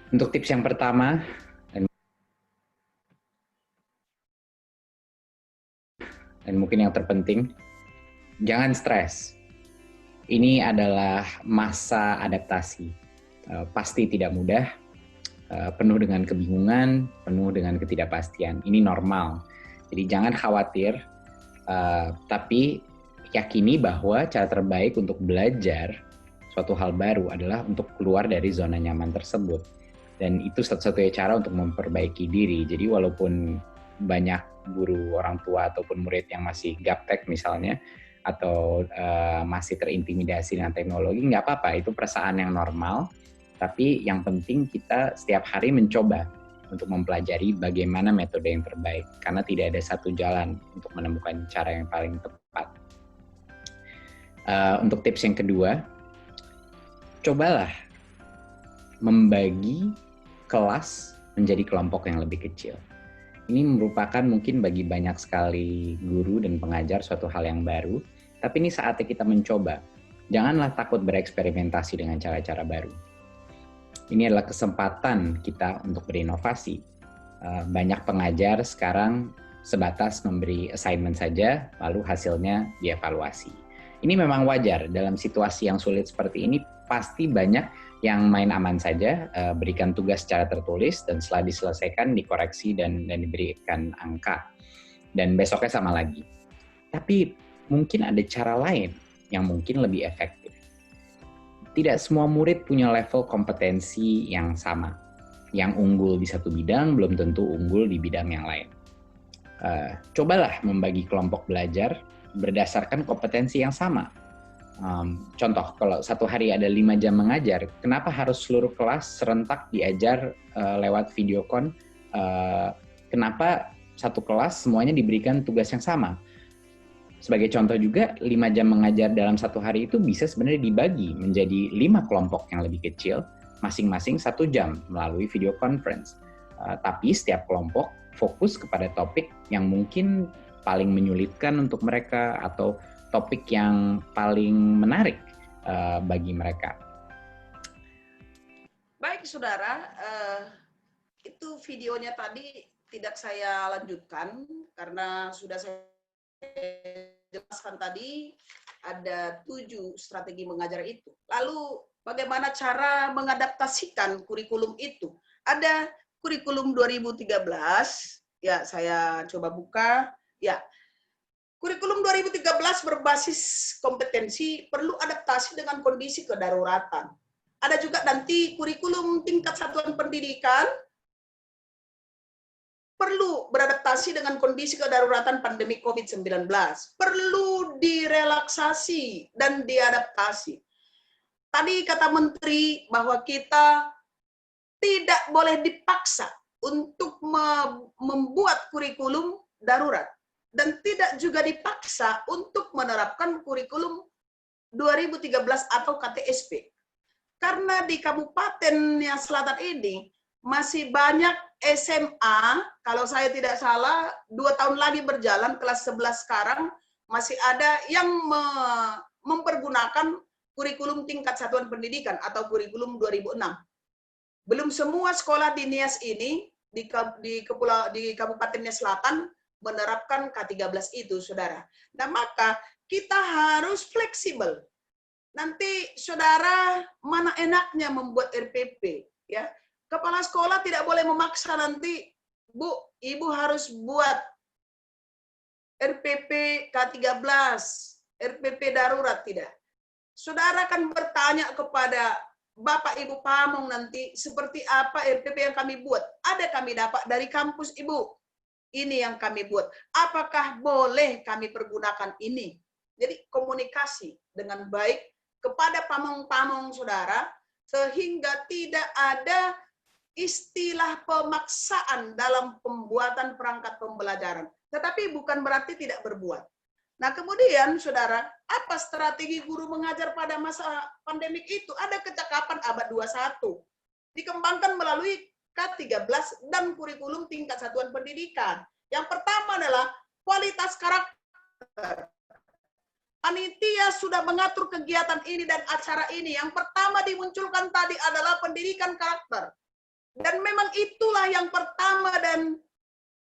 Untuk tips yang pertama, dan mungkin yang terpenting, jangan stres. Ini adalah masa adaptasi. Pasti tidak mudah, penuh dengan kebingungan, penuh dengan ketidakpastian. Ini normal. Jadi jangan khawatir, tapi yakini bahwa cara terbaik untuk belajar suatu hal baru adalah untuk keluar dari zona nyaman tersebut. Dan itu satu-satunya cara untuk memperbaiki diri. Jadi walaupun banyak guru, orang tua, ataupun murid yang masih gaptek misalnya, atau masih terintimidasi dengan teknologi, nggak apa-apa, itu perasaan yang normal. Tapi yang penting kita setiap hari mencoba untuk mempelajari bagaimana metode yang terbaik, karena tidak ada satu jalan untuk menemukan cara yang paling tepat. Untuk tips yang kedua, cobalah membagi kelas menjadi kelompok yang lebih kecil. Ini merupakan mungkin bagi banyak sekali guru dan pengajar suatu hal yang baru, tapi ini saatnya kita mencoba. Janganlah takut bereksperimentasi dengan cara-cara baru. Ini adalah kesempatan kita untuk berinovasi. Banyak pengajar sekarang sebatas memberi assignment saja, lalu hasilnya dievaluasi. Ini memang wajar, dalam situasi yang sulit seperti ini, pasti banyak yang main aman saja, berikan tugas secara tertulis, dan setelah diselesaikan, dikoreksi, dan diberikan angka. Dan besoknya sama lagi. Tapi mungkin ada cara lain yang mungkin lebih efektif. Tidak semua murid punya level kompetensi yang sama. Yang unggul di satu bidang belum tentu unggul di bidang yang lain. Cobalah membagi kelompok belajar berdasarkan kompetensi yang sama. Contoh, kalau satu hari ada 5 jam mengajar, kenapa harus seluruh kelas serentak diajar lewat videocon? Kenapa satu kelas semuanya diberikan tugas yang sama? Sebagai contoh juga, 5 jam mengajar dalam satu hari itu bisa sebenarnya dibagi menjadi 5 kelompok yang lebih kecil, masing-masing 1 jam melalui video conference. Tapi setiap kelompok fokus kepada topik yang mungkin paling menyulitkan untuk mereka atau topik yang paling menarik bagi mereka. Baik, saudara, itu videonya tadi tidak saya lanjutkan karena sudah saya jelaskan tadi ada 7 strategi mengajar itu. Lalu bagaimana cara mengadaptasikan kurikulum itu? Ada kurikulum 2013, ya saya coba buka, ya. Kurikulum 2013 berbasis kompetensi perlu adaptasi dengan kondisi kedaruratan. Ada juga nanti kurikulum tingkat satuan pendidikan perlu beradaptasi dengan kondisi kedaruratan pandemi COVID-19. Perlu direlaksasi dan diadaptasi. Tadi kata Menteri bahwa kita tidak boleh dipaksa untuk membuat kurikulum darurat. Dan tidak juga dipaksa untuk menerapkan kurikulum 2013 atau KTSP. Karena di Kabupaten Selatan ini masih banyak SMA, kalau saya tidak salah 2 tahun lagi berjalan, kelas 11 sekarang, masih ada yang mempergunakan kurikulum tingkat satuan pendidikan atau kurikulum 2006. Belum semua sekolah di Nias ini, di Kabupaten Selatan, menerapkan K13 itu, saudara. Nah, maka kita harus fleksibel. Nanti, saudara, mana enaknya membuat RPP, ya. Kepala sekolah tidak boleh memaksa nanti, Bu, Ibu harus buat RPP K13, RPP darurat, tidak. Saudara akan bertanya kepada Bapak Ibu Pamong nanti, seperti apa RPP yang kami buat? Ada kami dapat dari kampus Ibu. Ini yang kami buat. Apakah boleh kami pergunakan ini? Jadi komunikasi dengan baik kepada pamong-pamong saudara, sehingga tidak ada istilah pemaksaan dalam pembuatan perangkat pembelajaran. Tetapi bukan berarti tidak berbuat. Nah, kemudian saudara, apa strategi guru mengajar pada masa pandemik itu? Ada kecakapan abad 21. Dikembangkan melalui K13 dan kurikulum tingkat satuan pendidikan. Yang pertama adalah kualitas karakter. Panitia sudah mengatur kegiatan ini dan acara ini. Yang pertama dimunculkan tadi adalah pendidikan karakter. Dan memang itulah yang pertama dan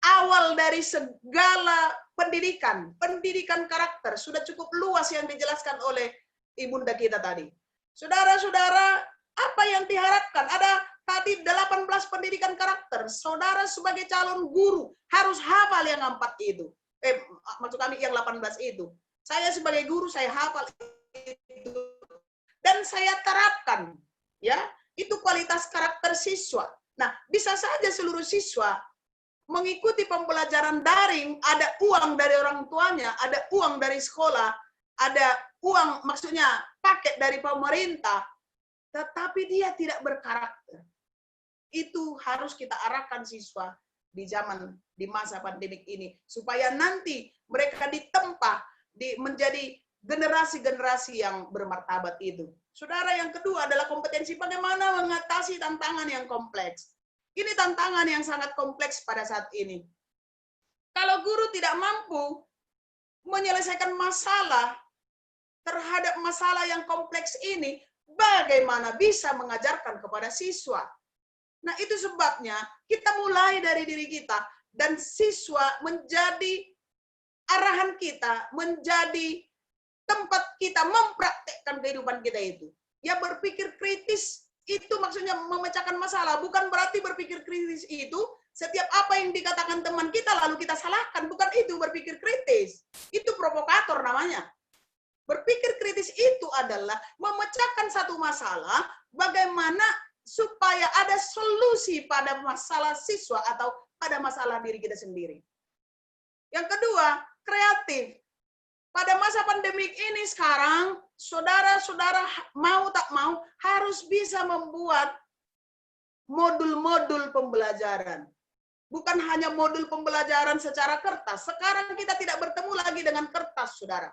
awal dari segala pendidikan. Pendidikan karakter sudah cukup luas yang dijelaskan oleh ibunda kita tadi. Saudara-saudara, apa yang diharapkan? Ada tadi 18 pendidikan karakter. Saudara sebagai calon guru harus hafal yang 4 itu. Maksud kami yang 18 itu. Saya sebagai guru saya hafal itu. Dan saya terapkan. Ya, itu kualitas karakter siswa. Nah, bisa saja seluruh siswa mengikuti pembelajaran daring, ada uang dari orang tuanya, ada uang dari sekolah, ada uang maksudnya paket dari pemerintah, tetapi dia tidak berkarakter. Itu harus kita arahkan siswa di masa pandemik ini supaya nanti mereka ditempa menjadi generasi-generasi yang bermartabat itu. Saudara, yang kedua adalah kompetensi bagaimana mengatasi tantangan yang kompleks. Ini tantangan yang sangat kompleks pada saat ini. Kalau guru tidak mampu menyelesaikan masalah terhadap masalah yang kompleks ini, bagaimana bisa mengajarkan kepada siswa? Nah, itu sebabnya kita mulai dari diri kita, dan siswa menjadi arahan kita, menjadi tempat kita mempraktekkan kehidupan kita itu. Ya, berpikir kritis itu maksudnya memecahkan masalah, bukan berarti berpikir kritis itu setiap apa yang dikatakan teman kita lalu kita salahkan, bukan itu berpikir kritis. Itu provokator namanya. Berpikir kritis itu adalah memecahkan satu masalah, bagaimana supaya ada solusi pada masalah siswa atau pada masalah diri kita sendiri. Yang kedua, kreatif. Pada masa pandemik ini sekarang, saudara-saudara mau tak mau harus bisa membuat modul-modul pembelajaran. Bukan hanya modul pembelajaran secara kertas. Sekarang kita tidak bertemu lagi dengan kertas, saudara.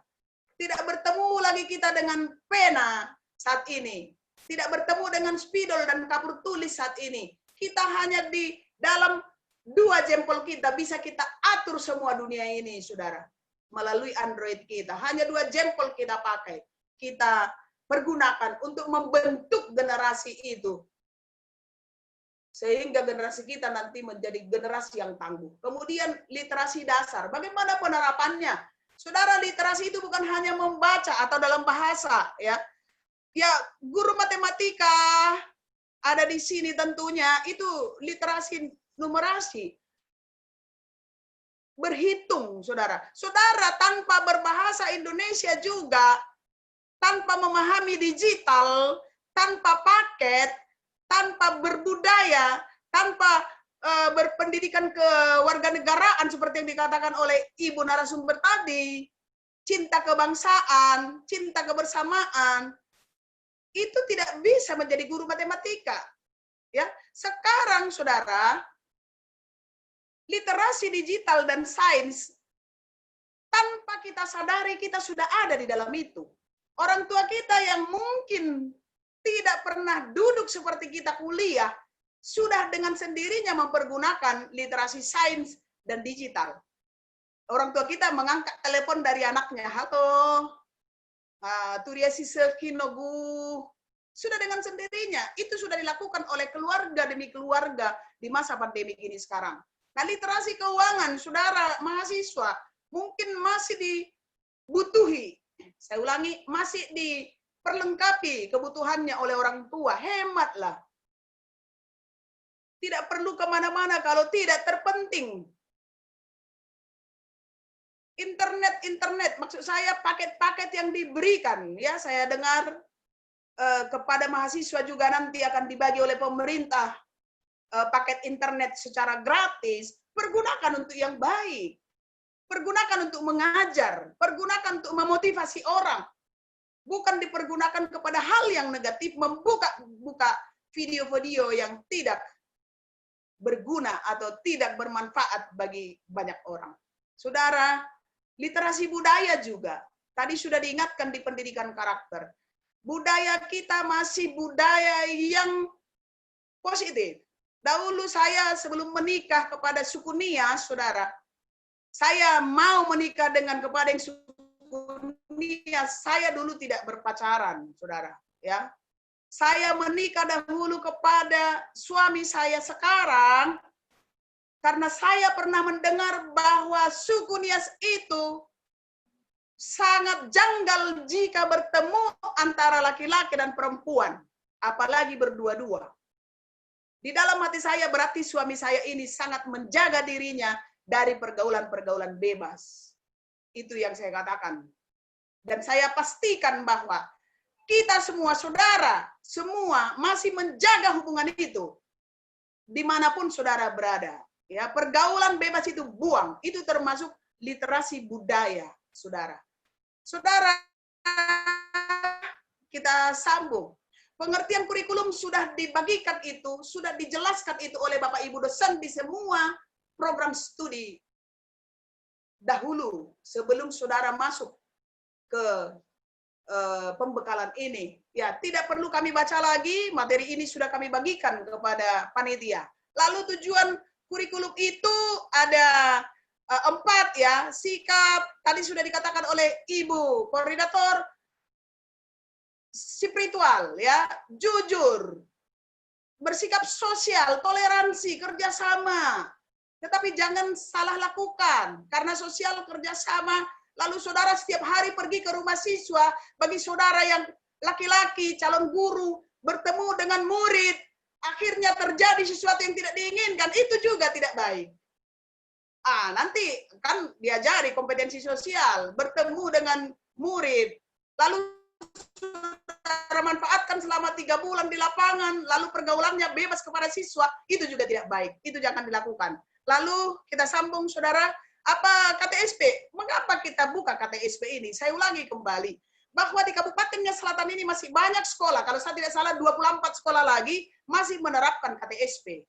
Tidak bertemu lagi kita dengan pena saat ini. Tidak bertemu dengan spidol dan kapur tulis saat ini. Kita hanya di dalam 2 jempol kita bisa kita atur semua dunia ini, saudara. Melalui Android kita. Hanya 2 jempol kita pakai. Kita pergunakan untuk membentuk generasi itu. Sehingga generasi kita nanti menjadi generasi yang tangguh. Kemudian literasi dasar. Bagaimana penerapannya? Saudara, literasi itu bukan hanya membaca atau dalam bahasa, ya. Ya, guru matematika ada di sini tentunya, itu literasi numerasi. Berhitung, saudara. Saudara tanpa berbahasa Indonesia juga, tanpa memahami digital, tanpa paket, tanpa berbudaya, tanpa berpendidikan kewarganegaraan seperti yang dikatakan oleh Ibu narasumber tadi, cinta kebangsaan, cinta kebersamaan, itu tidak bisa menjadi guru matematika. Ya, sekarang saudara, literasi digital dan sains, tanpa kita sadari kita sudah ada di dalam itu. Orang tua kita yang mungkin tidak pernah duduk seperti kita kuliah, sudah dengan sendirinya mempergunakan literasi sains dan digital. Orang tua kita mengangkat telepon dari anaknya, halo, Turiasi Sekinogu, sudah dengan sendirinya. Itu sudah dilakukan oleh keluarga demi keluarga di masa pandemi ini sekarang. Nah, literasi keuangan, saudara mahasiswa, mungkin masih dibutuhi. Saya ulangi, masih diperlengkapi kebutuhannya oleh orang tua. Hematlah. Tidak perlu kemana-mana kalau tidak terpenting. Internet, maksud saya paket-paket yang diberikan. Ya, saya dengar kepada mahasiswa juga nanti akan dibagi oleh pemerintah paket internet secara gratis. Pergunakan untuk yang baik. Pergunakan untuk mengajar. Pergunakan untuk memotivasi orang. Bukan dipergunakan kepada hal yang negatif, buka video-video yang tidak berguna atau tidak bermanfaat bagi banyak orang. Saudara, literasi budaya juga. Tadi sudah diingatkan di pendidikan karakter. Budaya kita masih budaya yang positif. Dahulu saya sebelum menikah kepada suku Nia, saudara, saya mau menikah dengan kepada yang suku Nia, saya dulu tidak berpacaran, saudara. Ya, saya menikah dahulu kepada suami saya sekarang karena saya pernah mendengar bahwa suku Nias itu sangat janggal jika bertemu antara laki-laki dan perempuan, apalagi berdua-dua. Di dalam hati saya berarti suami saya ini sangat menjaga dirinya dari pergaulan-pergaulan bebas. Itu yang saya katakan. Dan saya pastikan bahwa kita semua saudara, semua masih menjaga hubungan itu. Dimanapun saudara berada. Ya, pergaulan bebas itu buang. Itu termasuk literasi budaya, saudara. Saudara, kita sambung. Pengertian kurikulum sudah dibagikan itu, sudah dijelaskan itu oleh Bapak Ibu dosen di semua program studi dahulu, sebelum saudara masuk ke pembekalan ini. Ya, tidak perlu kami baca lagi, materi ini sudah kami bagikan kepada panitia. Lalu tujuan kurikulum itu ada 4 ya, sikap tadi sudah dikatakan oleh Ibu Koordinator, spiritual ya, jujur, bersikap sosial, toleransi, kerjasama. Tetapi jangan salah lakukan, karena sosial kerjasama, lalu saudara setiap hari pergi ke rumah siswa, bagi saudara yang laki-laki, calon guru, bertemu dengan murid, akhirnya terjadi sesuatu yang tidak diinginkan, itu juga tidak baik. Nanti kan diajari kompetensi sosial, bertemu dengan murid, lalu saudara manfaatkan selama 3 bulan di lapangan, lalu pergaulannya bebas kepada siswa, itu juga tidak baik, itu jangan dilakukan. Lalu kita sambung saudara, apa KTSP? Mengapa kita buka KTSP ini? Saya ulangi kembali, bahwa di Kabupaten Selatan ini masih banyak sekolah, kalau saya tidak salah 24 sekolah lagi masih menerapkan KTSP.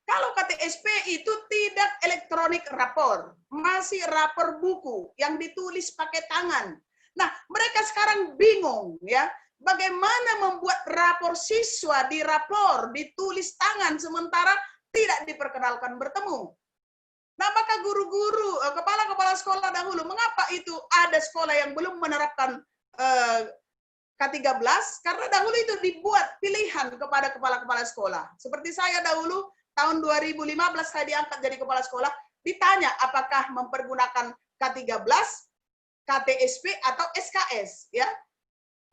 Kalau KTSP itu tidak elektronik rapor, masih rapor buku yang ditulis pakai tangan. Nah, mereka sekarang bingung ya, bagaimana membuat rapor siswa di rapor ditulis tangan sementara tidak diperkenalkan bertemu. Nah, maka guru-guru, kepala-kepala sekolah dahulu, mengapa itu ada sekolah yang belum menerapkan K13? Karena dahulu itu dibuat pilihan kepada kepala-kepala sekolah. Seperti saya dahulu, tahun 2015 saya diangkat jadi kepala sekolah, ditanya apakah mempergunakan K13, KTSP atau SKS ya.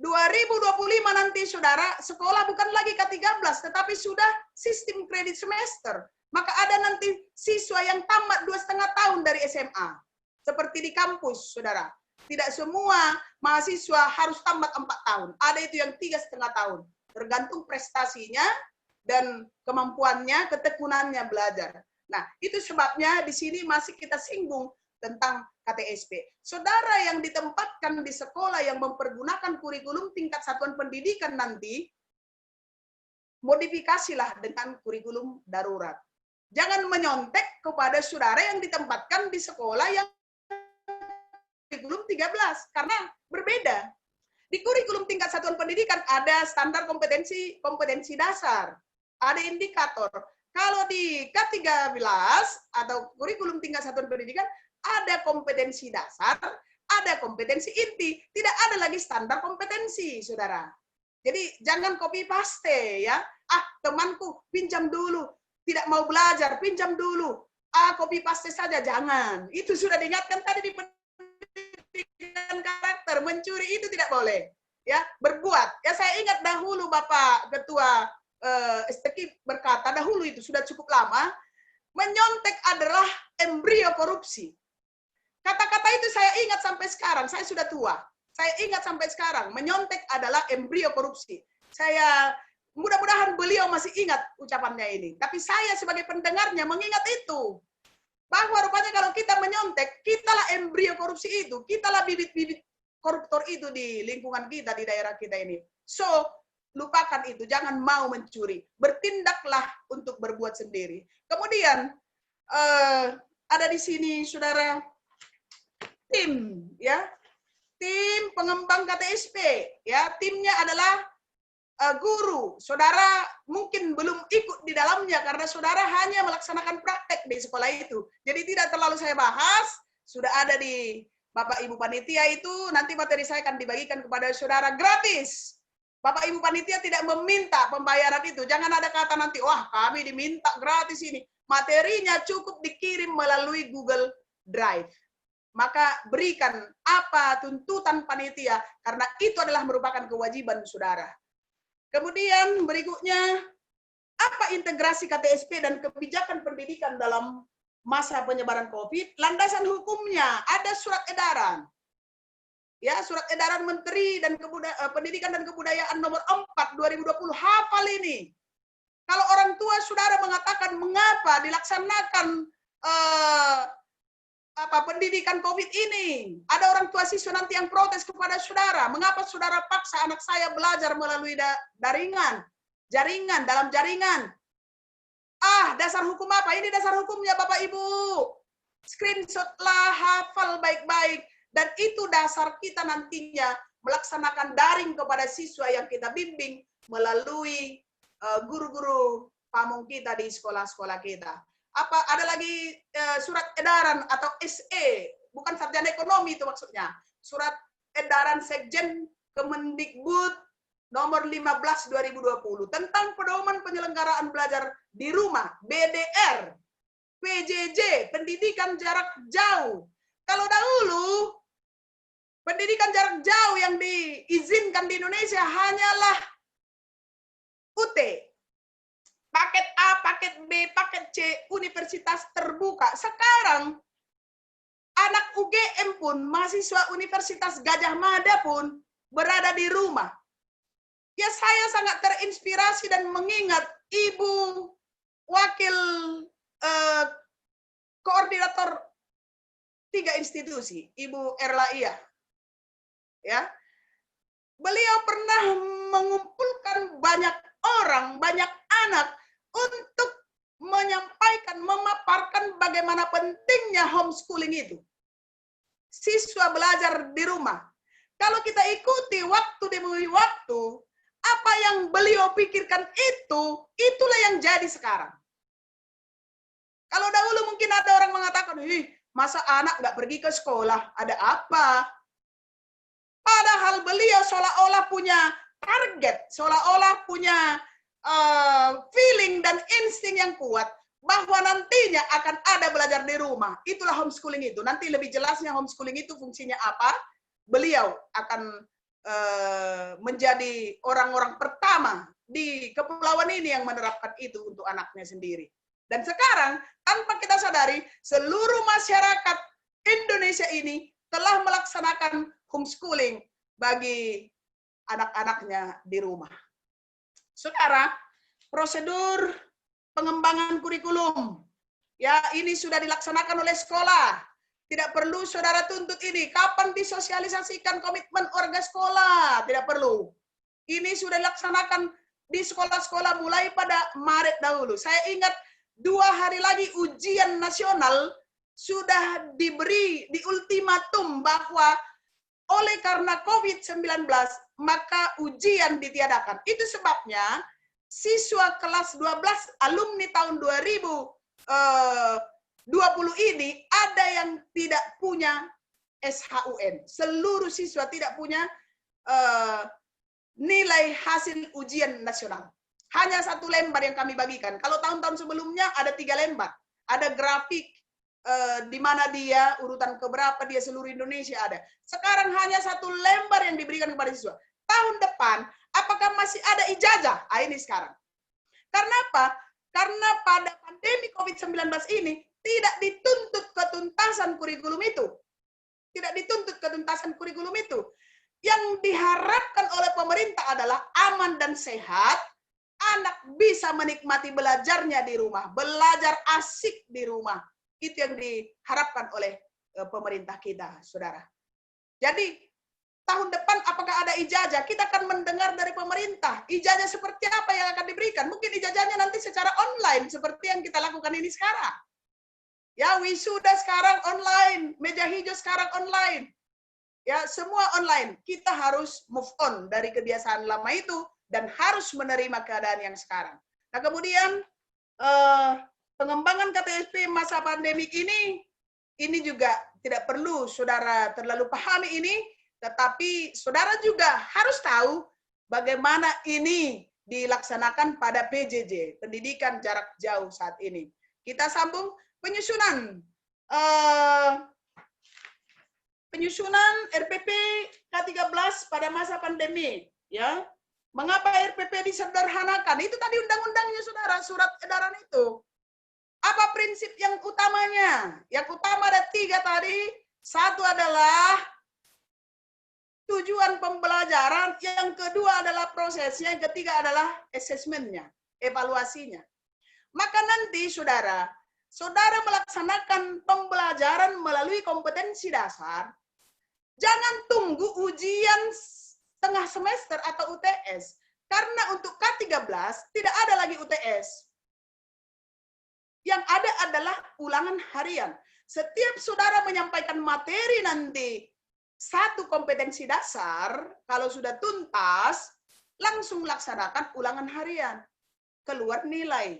2025 nanti saudara, sekolah bukan lagi K13 tetapi sudah sistem kredit semester. Maka ada nanti siswa yang tamat 2,5 tahun dari SMA. Seperti di kampus, saudara. Tidak semua mahasiswa harus tamat 4 tahun. Ada itu yang 3,5 tahun. Tergantung prestasinya dan kemampuannya, ketekunannya belajar. Nah, itu sebabnya di sini masih kita singgung tentang KTSP. Saudara yang ditempatkan di sekolah yang mempergunakan kurikulum tingkat satuan pendidikan nanti, modifikasilah dengan kurikulum darurat. Jangan menyontek kepada saudara yang ditempatkan di sekolah yang kurikulum 13, karena berbeda. Di kurikulum tingkat satuan pendidikan ada standar kompetensi dasar, ada indikator. Kalau di K13 atau kurikulum tingkat satuan pendidikan ada kompetensi dasar, ada kompetensi inti, tidak ada lagi standar kompetensi, saudara. Jadi jangan copy paste ya. Temanku pinjam dulu, tidak mau belajar, pinjam dulu. Copy paste saja, jangan. Itu sudah diingatkan tadi di pendidikan karakter, mencuri itu tidak boleh. Ya, berbuat. Ya, saya ingat dahulu Bapak Ketua STQ berkata dahulu itu sudah cukup lama, menyontek adalah embrio korupsi. Kata-kata itu saya ingat sampai sekarang, saya sudah tua. Saya ingat sampai sekarang, menyontek adalah embrio korupsi. Saya mudah-mudahan beliau masih ingat ucapannya ini. Tapi saya sebagai pendengarnya mengingat itu. Bahwa rupanya kalau kita menyontek, kitalah embrio korupsi itu. Kitalah bibit-bibit koruptor itu di lingkungan kita, di daerah kita ini. So, lupakan itu. Jangan mau mencuri. Bertindaklah untuk berbuat sendiri. Kemudian, ada di sini, saudara, tim, ya. Tim pengembang KTSP, ya. Timnya adalah guru. Saudara mungkin belum ikut di dalamnya karena saudara hanya melaksanakan praktek di sekolah itu. Jadi tidak terlalu saya bahas, sudah ada di Bapak Ibu Panitia itu, nanti materi saya akan dibagikan kepada saudara gratis. Bapak Ibu Panitia tidak meminta pembayaran itu. Jangan ada kata nanti, wah kami diminta gratis ini. Materinya cukup dikirim melalui Google Drive. Maka berikan apa tuntutan panitia, karena itu adalah merupakan kewajiban saudara. Kemudian berikutnya, apa integrasi KTSP dan kebijakan pendidikan dalam masa penyebaran COVID? Landasan hukumnya, ada surat edaran. Ya, surat edaran Menteri dan Pendidikan dan Kebudayaan nomor 4 2020, hafal ini. Kalau orang tua saudara mengatakan mengapa dilaksanakan pendidikan COVID ini, ada orang tua siswa nanti yang protes kepada saudara, mengapa saudara paksa anak saya belajar melalui jaringan, dalam jaringan. Dasar hukum apa? Ini dasar hukumnya Bapak Ibu. Screenshotlah, hafal baik-baik, dan itu dasar kita nantinya melaksanakan daring kepada siswa yang kita bimbing melalui guru-guru pamong kita di sekolah-sekolah kita. ada lagi surat edaran atau SE, bukan sarjana ekonomi itu maksudnya. Surat edaran Sekjen Kemendikbud nomor 15 2020 tentang pedoman penyelenggaraan belajar di rumah, BDR, PJJ, pendidikan jarak jauh. Kalau dahulu pendidikan jarak jauh yang diizinkan di Indonesia hanyalah UT, paket A, paket B, paket C, universitas terbuka. Sekarang anak UGM pun, mahasiswa Universitas Gadjah Mada pun berada di rumah. Ya, saya sangat terinspirasi dan mengingat Ibu Wakil Koordinator 3 institusi, Ibu Erlaia. Ya, beliau pernah mengumpulkan banyak orang, banyak anak untuk menyampaikan, memaparkan bagaimana pentingnya homeschooling itu. Siswa belajar di rumah. Kalau kita ikuti waktu demi waktu, apa yang beliau pikirkan itulah yang jadi sekarang. Kalau dahulu mungkin ada orang mengatakan, masa anak nggak pergi ke sekolah, ada apa? Padahal beliau seolah-olah punya target, seolah-olah punya feeling dan insting yang kuat bahwa nantinya akan ada belajar di rumah. Itulah homeschooling itu. Nanti lebih jelasnya homeschooling itu fungsinya apa. Beliau akan menjadi orang-orang pertama di kepulauan ini yang menerapkan itu untuk anaknya sendiri. Dan sekarang, tanpa kita sadari, seluruh masyarakat Indonesia ini telah melaksanakan homeschooling bagi anak-anaknya di rumah. Saudara, prosedur pengembangan kurikulum, ya ini sudah dilaksanakan oleh sekolah. Tidak perlu saudara tuntut ini. Kapan disosialisasikan komitmen orga sekolah? Tidak perlu. Ini sudah dilaksanakan di sekolah-sekolah mulai pada Maret dahulu. Saya ingat 2 hari lagi ujian nasional sudah diberi di ultimatum bahwa oleh karena COVID-19 maka ujian ditiadakan. Itu sebabnya siswa kelas 12 alumni tahun 2020 ini ada yang tidak punya SHUN. Seluruh siswa tidak punya nilai hasil ujian nasional. Hanya 1 lembar yang kami bagikan. Kalau tahun-tahun sebelumnya ada 3 lembar. Ada grafik di mana dia, urutan keberapa dia seluruh Indonesia ada. Sekarang hanya 1 lembar yang diberikan kepada siswa. Tahun depan, apakah masih ada ijazah? Ini sekarang. Karena apa? Karena pada pandemi COVID-19 ini tidak dituntut ketuntasan kurikulum itu. Tidak dituntut ketuntasan kurikulum itu. Yang diharapkan oleh pemerintah adalah aman dan sehat, anak bisa menikmati belajarnya di rumah, belajar asik di rumah. Itu yang diharapkan oleh pemerintah kita, saudara. Jadi, tahun depan apakah ada ijazah? Kita akan mendengar dari pemerintah. Ijazah seperti apa yang akan diberikan? Mungkin ijazahnya nanti secara online, seperti yang kita lakukan ini sekarang. Ya, wisuda sekarang online, meja hijau sekarang online. Ya, semua online. Kita harus move on dari kebiasaan lama itu dan harus menerima keadaan yang sekarang. Nah, kemudian pengembangan KTSP masa pandemik ini juga tidak perlu saudara terlalu pahami ini, tetapi saudara juga harus tahu bagaimana ini dilaksanakan pada PJJ, pendidikan jarak jauh saat ini. Kita sambung penyusunan RPP K13 pada masa pandemi, ya. Mengapa RPP disederhanakan? Itu tadi undang-undangnya saudara, surat edaran itu. Apa prinsip yang utamanya? Yang utama ada 3 tadi. 1 adalah tujuan pembelajaran, yang kedua adalah prosesnya, yang ketiga adalah asesmennya, evaluasinya. Maka nanti saudara melaksanakan pembelajaran melalui kompetensi dasar, jangan tunggu ujian tengah semester atau UTS. Karena untuk K13 tidak ada lagi UTS. Yang ada adalah ulangan harian. Setiap saudara menyampaikan materi nanti 1 kompetensi dasar, kalau sudah tuntas, langsung laksanakan ulangan harian. Keluar nilai.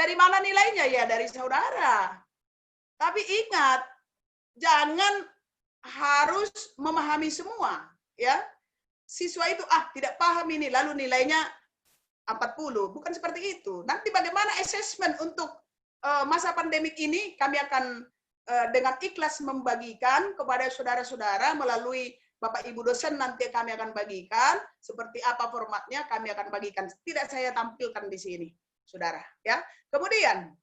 Dari mana nilainya? Ya dari saudara. Tapi ingat, jangan harus memahami semua, ya. Siswa itu tidak paham ini, lalu nilainya 40. Bukan seperti itu. Nanti bagaimana assessment untuk masa pandemik ini, kami akan dengan ikhlas membagikan kepada saudara-saudara melalui Bapak Ibu dosen, nanti kami akan bagikan seperti apa formatnya, kami akan bagikan. Tidak saya tampilkan di sini, saudara. Ya. Kemudian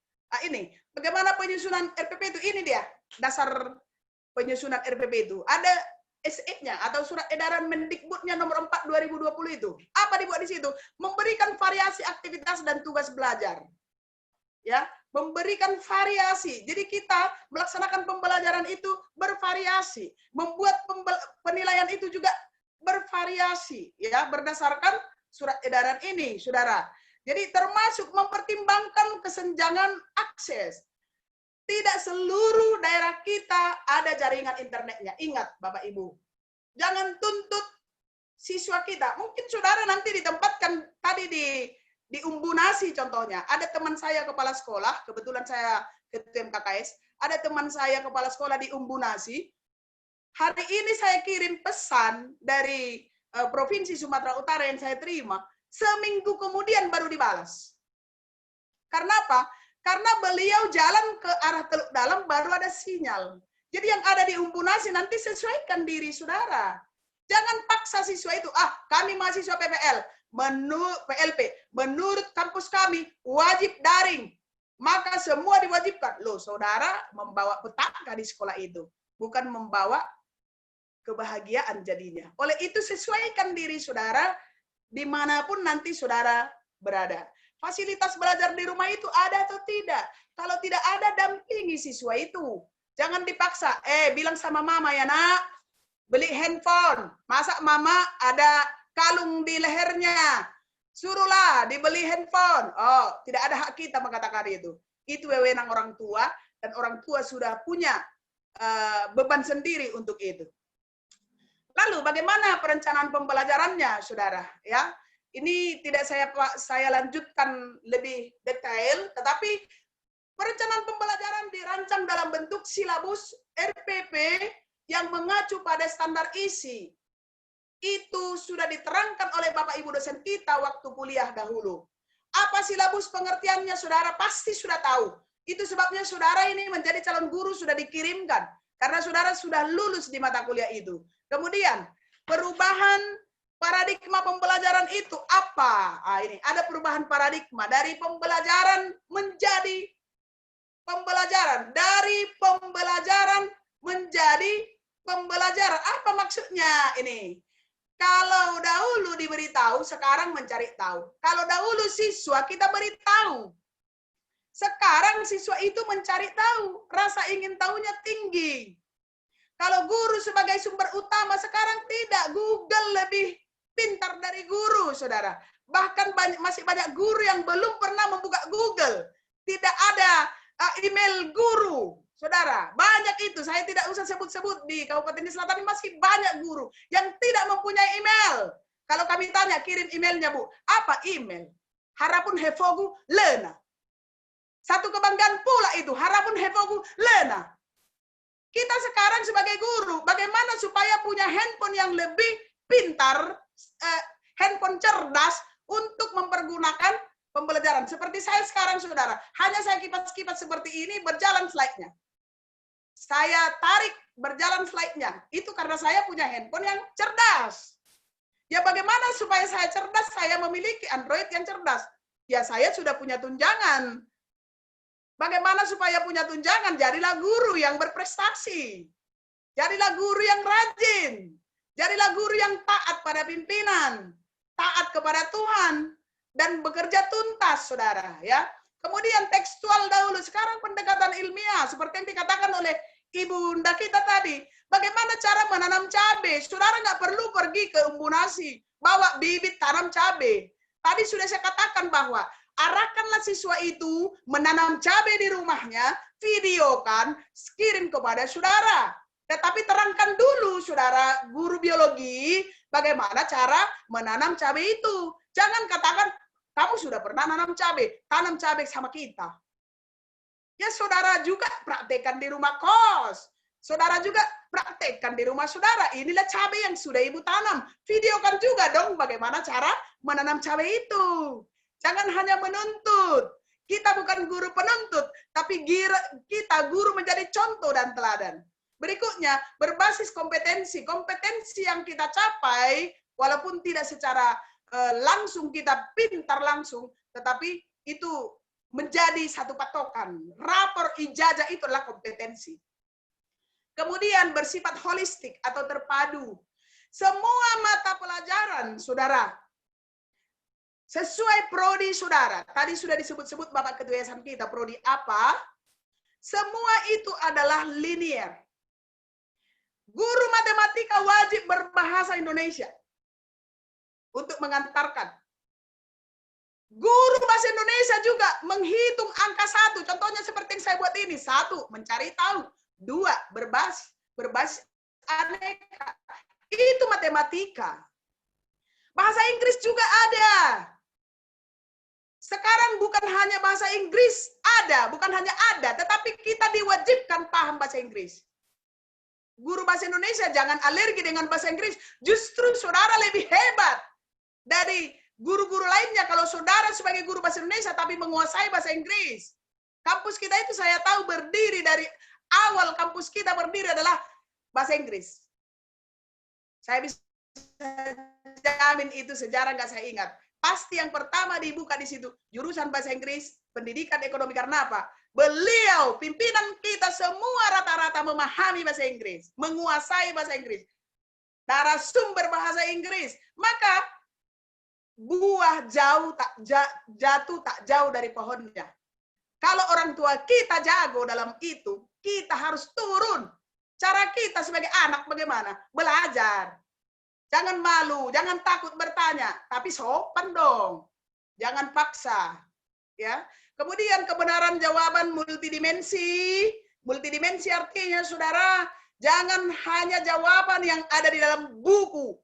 ini bagaimana penyusunan RPP itu, ini dia dasar penyusunan RPP itu. Ada SE-nya atau surat edaran Mendikbudnya nomor 4 2020 itu. Apa dibuat di situ? Memberikan variasi aktivitas dan tugas belajar. Ya, memberikan variasi. Jadi kita melaksanakan pembelajaran itu bervariasi, membuat penilaian itu juga bervariasi, ya, berdasarkan surat edaran ini, saudara. Jadi termasuk mempertimbangkan kesenjangan akses. Tidak seluruh daerah kita ada jaringan internetnya. Ingat, Bapak Ibu, jangan tuntut siswa kita. Mungkin saudara nanti ditempatkan tadi di Umbunasi contohnya. Ada teman saya kepala sekolah, kebetulan saya ketua MKKS, ada teman saya kepala sekolah di Umbunasi. Hari ini saya kirim pesan dari Provinsi Sumatera Utara yang saya terima, seminggu kemudian baru dibalas. Karena apa? Karena beliau jalan ke arah Teluk Dalam baru ada sinyal. Jadi yang ada di Umbunasi nanti sesuaikan diri saudara. Jangan paksa siswa itu, kami mahasiswa PPL, menurut kampus kami wajib daring. Maka semua diwajibkan. Loh, saudara membawa petaka di sekolah itu. Bukan membawa kebahagiaan jadinya. Oleh itu sesuaikan diri saudara dimanapun nanti saudara berada. Fasilitas belajar di rumah itu ada atau tidak? Kalau tidak ada, dampingi siswa itu. Jangan dipaksa. Bilang sama mama ya nak, beli handphone. Masa mama ada kalung di lehernya? Suruhlah dibeli handphone. Oh, tidak ada hak kita mengatakan itu. Itu wewenang orang tua, dan orang tua sudah punya beban sendiri untuk itu. Lalu bagaimana perencanaan pembelajarannya, saudara? Ya. Ini tidak saya lanjutkan lebih detail, tetapi perencanaan pembelajaran dirancang dalam bentuk silabus RPP yang mengacu pada standar isi. Itu sudah diterangkan oleh Bapak Ibu dosen kita waktu kuliah dahulu. Apa silabus pengertiannya, saudara pasti sudah tahu. Itu sebabnya saudara ini menjadi calon guru sudah dikirimkan, karena saudara sudah lulus di mata kuliah itu. Kemudian, perubahan paradigma pembelajaran itu apa? Ini ada perubahan paradigma dari pembelajaran menjadi pembelajaran, dari pembelajaran menjadi pembelajaran. Apa maksudnya ini? Kalau dahulu diberitahu, sekarang mencari tahu. Kalau dahulu siswa kita beritahu, sekarang siswa itu mencari tahu, rasa ingin tahunya tinggi. Kalau guru sebagai sumber utama, sekarang tidak. Google lebih pintar dari guru, saudara. Bahkan masih banyak guru yang belum pernah membuka Google. Tidak ada email guru, saudara. Banyak itu, saya tidak usah sebut-sebut, di Kabupaten Selatan masih banyak guru yang tidak mempunyai email. Kalau kami tanya, kirim emailnya Bu. Apa email? Harapun Hefogu Lena. Satu kebanggaan pula itu, Harapun Hefogu Lena. Kita sekarang sebagai guru, bagaimana supaya punya handphone yang lebih pintar, handphone cerdas untuk mempergunakan pembelajaran. Seperti saya sekarang, saudara, hanya saya kipas-kipas seperti ini, berjalan slide-nya. Saya tarik, berjalan slide-nya. Itu karena saya punya handphone yang cerdas. Ya bagaimana supaya saya cerdas? Saya memiliki Android yang cerdas. Ya saya sudah punya tunjangan. Bagaimana supaya punya tunjangan? Jadilah guru yang berprestasi. Jadilah guru yang rajin. Jadilah guru yang taat pada pimpinan, taat kepada Tuhan, dan bekerja tuntas, saudara. Ya. Kemudian tekstual dahulu, sekarang pendekatan ilmiah, seperti yang dikatakan oleh Ibu Bunda kita tadi. Bagaimana cara menanam cabai? Saudara nggak perlu pergi ke Umbunasi, bawa bibit tanam cabai. Tadi sudah saya katakan bahwa arahkanlah siswa itu menanam cabai di rumahnya, videokan, kirim kepada saudara. Tetapi terangkan dulu, saudara guru biologi, bagaimana cara menanam cabai itu. Jangan katakan, kamu sudah pernah nanam cabai, tanam cabai sama kita. Ya saudara juga praktekkan di rumah kos. Saudara juga praktekkan di rumah saudara. Inilah cabai yang sudah ibu tanam. Videokan juga dong bagaimana cara menanam cabai itu. Jangan hanya menuntut. Kita bukan guru penuntut, tapi kita guru menjadi contoh dan teladan. Berikutnya, berbasis kompetensi. Kompetensi yang kita capai, walaupun tidak secara langsung kita pintar langsung, tetapi itu menjadi satu patokan. Rapor ijazah itu adalah kompetensi. Kemudian bersifat holistik atau terpadu. Semua mata pelajaran, saudara, sesuai prodi saudara. Tadi sudah disebut-sebut Bapak Ketua Yayasan kita, prodi apa? Semua itu adalah linear. Guru matematika wajib berbahasa Indonesia untuk mengantarkan. Guru bahasa Indonesia juga menghitung angka 1. Contohnya seperti yang saya buat ini. 1, mencari tahu. 2, berbasis aneka. Itu matematika. Bahasa Inggris juga ada. Sekarang bukan hanya bahasa Inggris ada, bukan hanya ada, tetapi kita diwajibkan paham bahasa Inggris. Guru bahasa Indonesia jangan alergi dengan bahasa Inggris. Justru saudara lebih hebat dari guru-guru lainnya kalau saudara sebagai guru bahasa Indonesia tapi menguasai bahasa Inggris. Kampus kita itu saya tahu berdiri dari awal, kampus kita berdiri adalah bahasa Inggris. Saya bisa jamin itu sejarah nggak saya ingat. Pasti yang pertama dibuka di situ jurusan bahasa Inggris, pendidikan ekonomi. Karena apa? Beliau, pimpinan kita semua rata-rata memahami bahasa Inggris, menguasai bahasa Inggris, narasumber bahasa Inggris. Maka buah jatuh tak jauh dari pohonnya. Kalau orang tua kita jago dalam itu, kita harus turun. Cara kita sebagai anak bagaimana? Belajar. Jangan malu, jangan takut bertanya, tapi sopan dong. Jangan paksa. Ya. Kemudian kebenaran jawaban multidimensi. Multidimensi artinya saudara, jangan hanya jawaban yang ada di dalam buku.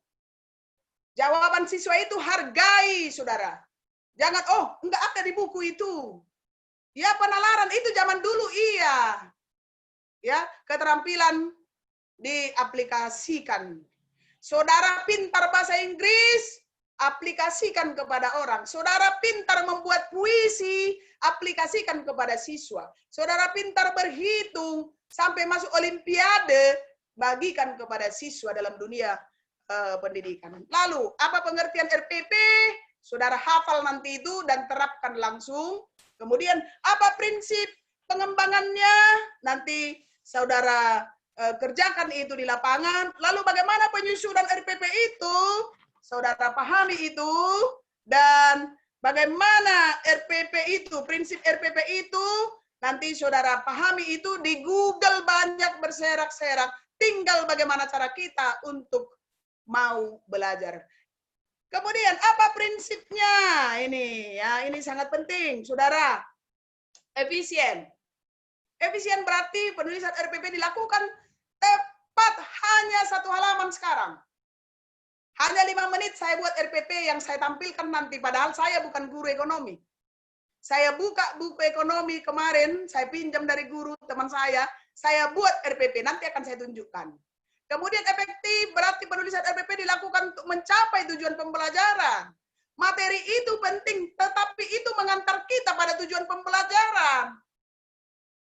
Jawaban siswa itu hargai, saudara. Jangan, oh, enggak ada di buku itu. Ya, penalaran itu zaman dulu, iya. Ya, keterampilan diaplikasikan. Saudara pintar bahasa Inggris, aplikasikan kepada orang. Saudara pintar membuat puisi, aplikasikan kepada siswa. Saudara pintar berhitung, sampai masuk olimpiade, bagikan kepada siswa dalam dunia pendidikan. Lalu, apa pengertian RPP? Saudara hafal nanti itu dan terapkan langsung. Kemudian, apa prinsip pengembangannya? Nanti saudara kerjakan itu di lapangan. Lalu bagaimana penyusunan RPP itu? Saudara pahami itu. Dan bagaimana RPP itu, prinsip RPP itu, nanti saudara pahami itu di Google banyak berserak-serak. Tinggal bagaimana cara kita untuk mau belajar. Kemudian apa prinsipnya? Ini ya, ini sangat penting, saudara. Efisien. Efisien berarti penulisan RPP dilakukan tepat hanya 1 halaman sekarang. Hanya 5 menit saya buat RPP yang saya tampilkan nanti, padahal saya bukan guru ekonomi. Saya buka buku ekonomi kemarin, saya pinjam dari guru teman saya buat RPP, nanti akan saya tunjukkan. Kemudian efektif berarti penulisan RPP dilakukan untuk mencapai tujuan pembelajaran. Materi itu penting, tetapi itu mengantar kita pada tujuan pembelajaran.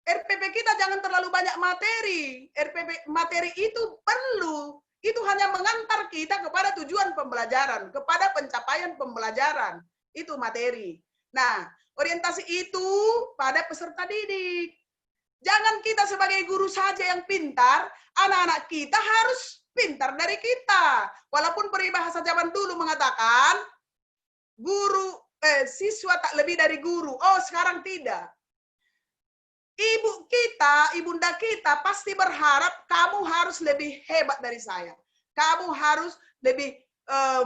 RPP kita jangan terlalu banyak materi. Materi itu perlu. Itu hanya mengantar kita kepada tujuan pembelajaran, kepada pencapaian pembelajaran. Itu materi. Nah, orientasi itu pada peserta didik. Jangan kita sebagai guru saja yang pintar, anak-anak kita harus pintar dari kita. Walaupun peribahasa zaman dulu mengatakan, siswa tak lebih dari guru. Oh, sekarang tidak. Ibu kita, ibunda kita pasti berharap kamu harus lebih hebat dari saya. Kamu harus lebih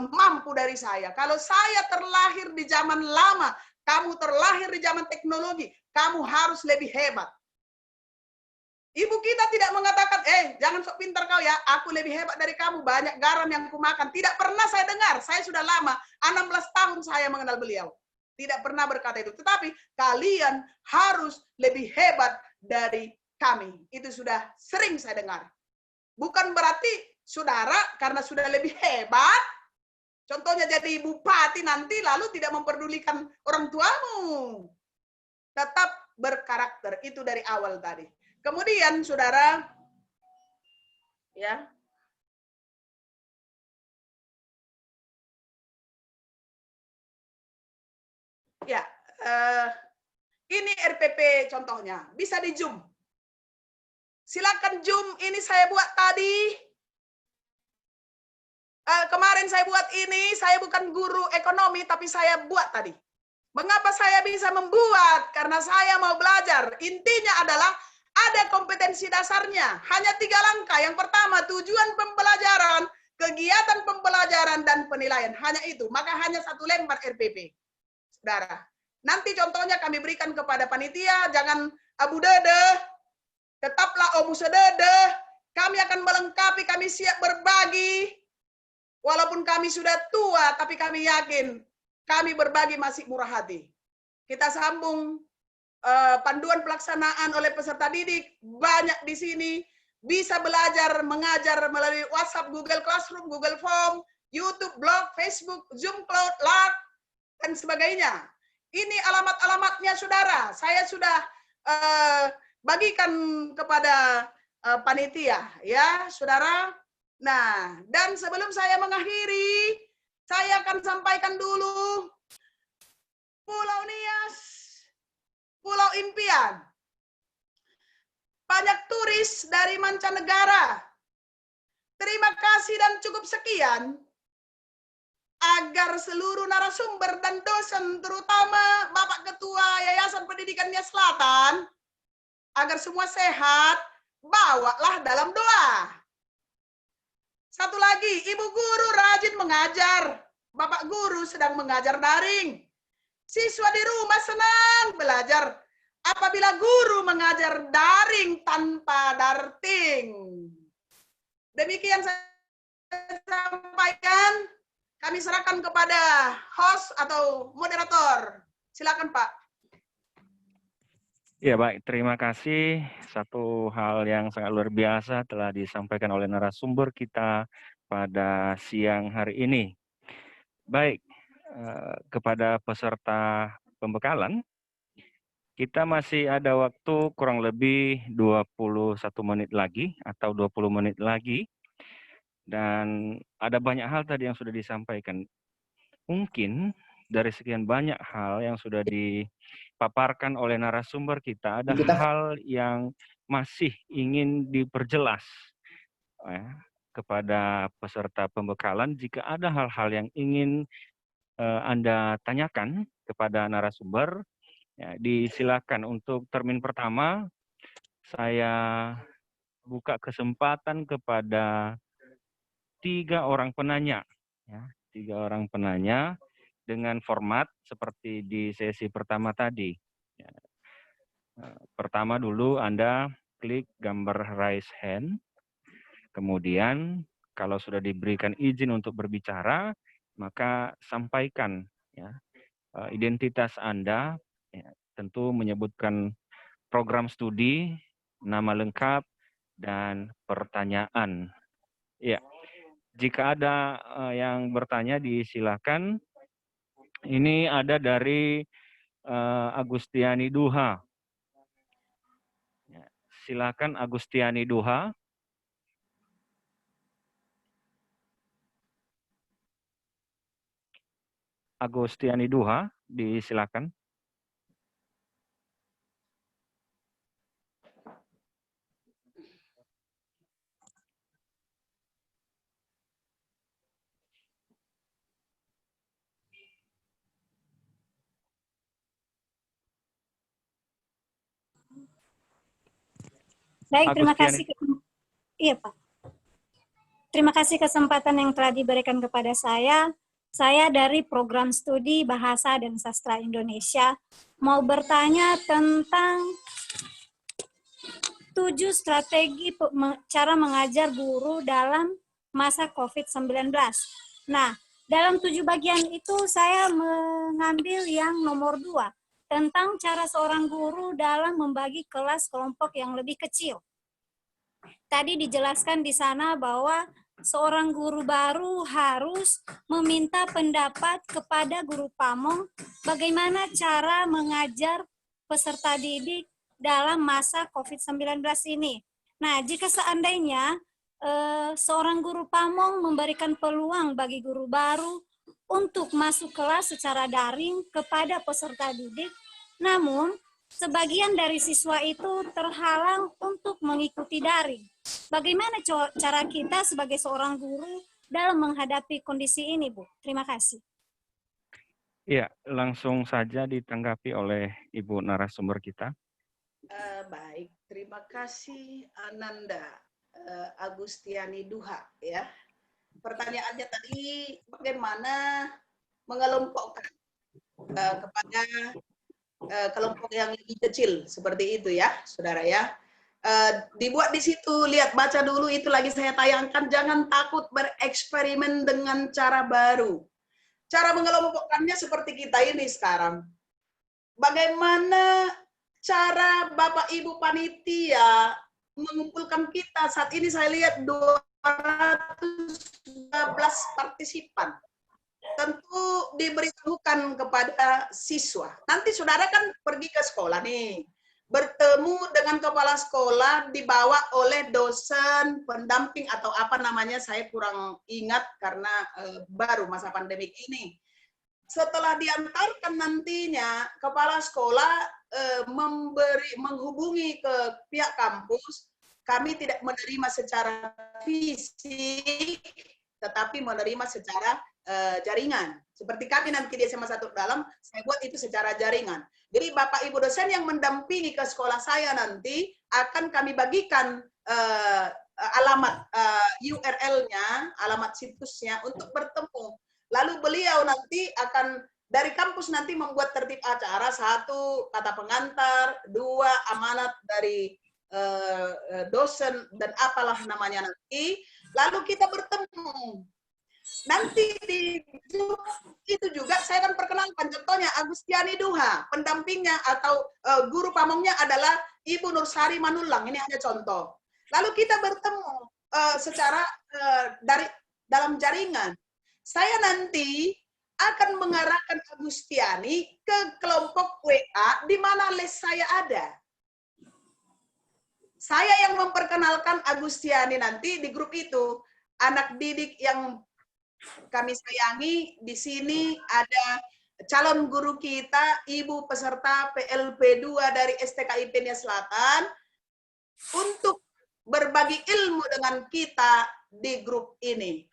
mampu dari saya. Kalau saya terlahir di zaman lama, kamu terlahir di zaman teknologi, kamu harus lebih hebat. Ibu kita tidak mengatakan, jangan sok pintar kau ya, aku lebih hebat dari kamu, banyak garam yang kumakan. Tidak pernah saya dengar, saya sudah lama, 16 tahun saya mengenal beliau. Tidak pernah berkata itu. Tetapi kalian harus lebih hebat dari kami. Itu sudah sering saya dengar. Bukan berarti saudara karena sudah lebih hebat, contohnya jadi bupati nanti lalu tidak memperdulikan orang tuamu. Tetap berkarakter. Itu dari awal tadi. Kemudian saudara, ya, ya, ini RPP contohnya, bisa di zoom. Silakan zoom, ini saya buat tadi. Kemarin saya buat ini, saya bukan guru ekonomi, tapi saya buat tadi. Mengapa saya bisa membuat? Karena saya mau belajar. Intinya adalah ada kompetensi dasarnya. Hanya 3 langkah. Yang pertama, tujuan pembelajaran, kegiatan pembelajaran, dan penilaian. Hanya itu. Maka hanya 1 lembar RPP. Saudara. Nanti contohnya kami berikan kepada panitia. Jangan abu dede. Tetaplah omu sedede. Kami akan melengkapi, kami siap berbagi. Walaupun kami sudah tua, tapi kami yakin kami berbagi masih murah hati. Kita sambung panduan pelaksanaan oleh peserta didik. Banyak di sini bisa belajar, mengajar melalui WhatsApp, Google Classroom, Google Form, YouTube, blog, Facebook, Zoom, Cloud, Lark, dan sebagainya. Ini alamat-alamatnya saudara. Saya sudah bagikan kepada panitia, ya saudara. Nah, dan sebelum saya mengakhiri, saya akan sampaikan dulu Pulau Nias, Pulau Impian. Banyak turis dari mancanegara. Terima kasih dan cukup sekian. Agar seluruh narasumber dan dosen, terutama Bapak Ketua Yayasan Pendidikan Nias Selatan, agar semua sehat, bawalah dalam doa. Satu lagi, Ibu guru rajin mengajar. Bapak guru sedang mengajar daring. Siswa di rumah senang belajar. Apabila guru mengajar daring tanpa darting. Demikian saya sampaikan. Kami serahkan kepada host atau moderator. Silakan Pak. Ya baik, terima kasih. Satu hal yang sangat luar biasa telah disampaikan oleh narasumber kita pada siang hari ini. Baik, kepada peserta pembekalan, kita masih ada waktu kurang lebih 21 menit lagi atau 20 menit lagi. Dan ada banyak hal tadi yang sudah disampaikan. Mungkin dari sekian banyak hal yang sudah dipaparkan oleh narasumber kita, ada hal yang masih ingin diperjelas ya, kepada peserta pembekalan. Jika ada hal-hal yang ingin Anda tanyakan kepada narasumber, ya, disilakan. Untuk termin pertama, saya buka kesempatan kepada 3 orang penanya. Ya, 3 orang penanya dengan format seperti di sesi pertama tadi. Ya. Pertama dulu Anda klik gambar raise hand, kemudian kalau sudah diberikan izin untuk berbicara, maka sampaikan ya, identitas Anda, ya, tentu menyebutkan program studi, nama lengkap, dan pertanyaan. Ya, jika ada yang bertanya disilakan. Ini ada dari Agustiani Duha. Ya, silakan Agustiani Duha. Agustiani Duha, disilakan. Baik, terima kasih. Iya, Pak. Terima kasih kesempatan yang telah diberikan kepada saya. Saya dari Program Studi Bahasa dan Sastra Indonesia mau bertanya tentang 7 strategi cara mengajar guru dalam masa COVID-19. Nah, Dalam 7 bagian itu saya mengambil yang nomor 2, tentang cara seorang guru dalam membagi kelas kelompok yang lebih kecil. Tadi dijelaskan di sana bahwa seorang guru baru harus meminta pendapat kepada guru pamong bagaimana cara mengajar peserta didik dalam masa COVID-19 ini. Nah, jika seandainya seorang guru pamong memberikan peluang bagi guru baru untuk masuk kelas secara daring kepada peserta didik, namun sebagian dari siswa itu terhalang untuk mengikuti daring. Bagaimana cara kita sebagai seorang guru dalam menghadapi kondisi ini, Bu? Terima kasih. Iya, langsung saja ditanggapi oleh Ibu narasumber kita. Baik, terima kasih Ananda Agustiani Duha ya. Pertanyaannya tadi bagaimana mengelompokkan kepada kelompok yang lebih kecil seperti itu ya, saudara ya. Dibuat di situ, lihat baca dulu itu lagi saya tayangkan. Jangan takut bereksperimen dengan cara baru. Cara mengelompokkannya seperti kita ini sekarang. Bagaimana cara Bapak Ibu panitia mengumpulkan kita? Saat ini saya lihat 212 partisipan. Tentu diberitahukan kepada siswa. Nanti saudara kan pergi ke sekolah nih. Bertemu dengan kepala sekolah dibawa oleh dosen, pendamping atau apa namanya, saya kurang ingat karena baru masa pandemik ini. Setelah diantarkan nantinya, kepala sekolah menghubungi ke pihak kampus. Kami tidak menerima secara fisik, tetapi menerima secara jaringan. Seperti kami nanti di SMA 1 dalam, saya buat itu secara jaringan. Jadi Bapak Ibu dosen yang mendampingi ke sekolah saya nanti akan kami bagikan alamat URL-nya, alamat situsnya untuk bertemu. Lalu beliau nanti akan dari kampus nanti membuat tertib acara, 1 kata pengantar, 2 amanat dari dosen dan apalah namanya nanti. Lalu kita bertemu. Nanti di itu juga saya akan perkenalkan, contohnya Agustiani Duha, pendampingnya atau guru pamongnya adalah Ibu Nursari Manulang. Ini hanya contoh. Lalu kita bertemu secara dari dalam jaringan. Saya nanti akan mengarahkan Agustiani ke kelompok WA di mana les saya ada. Saya yang memperkenalkan Agustiani nanti di grup itu. Anak didik yang kami sayangi, di sini ada calon guru kita, Ibu peserta PLP 2 dari STKIP Nia Selatan, untuk berbagi ilmu dengan kita di grup ini.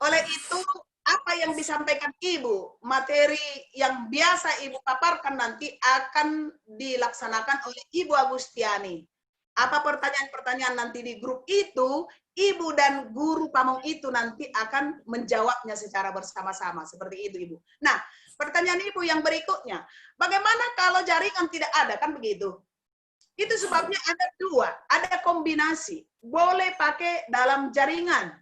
Oleh itu, apa yang disampaikan Ibu, materi yang biasa Ibu paparkan nanti akan dilaksanakan oleh Ibu Agustiani. Apa pertanyaan-pertanyaan nanti di grup itu, Ibu dan guru pamong itu nanti akan menjawabnya secara bersama-sama. Seperti itu, Ibu. Nah, pertanyaan Ibu yang berikutnya, bagaimana kalau jaringan tidak ada, kan begitu? Itu sebabnya ada 2, ada kombinasi. Boleh pakai dalam jaringan.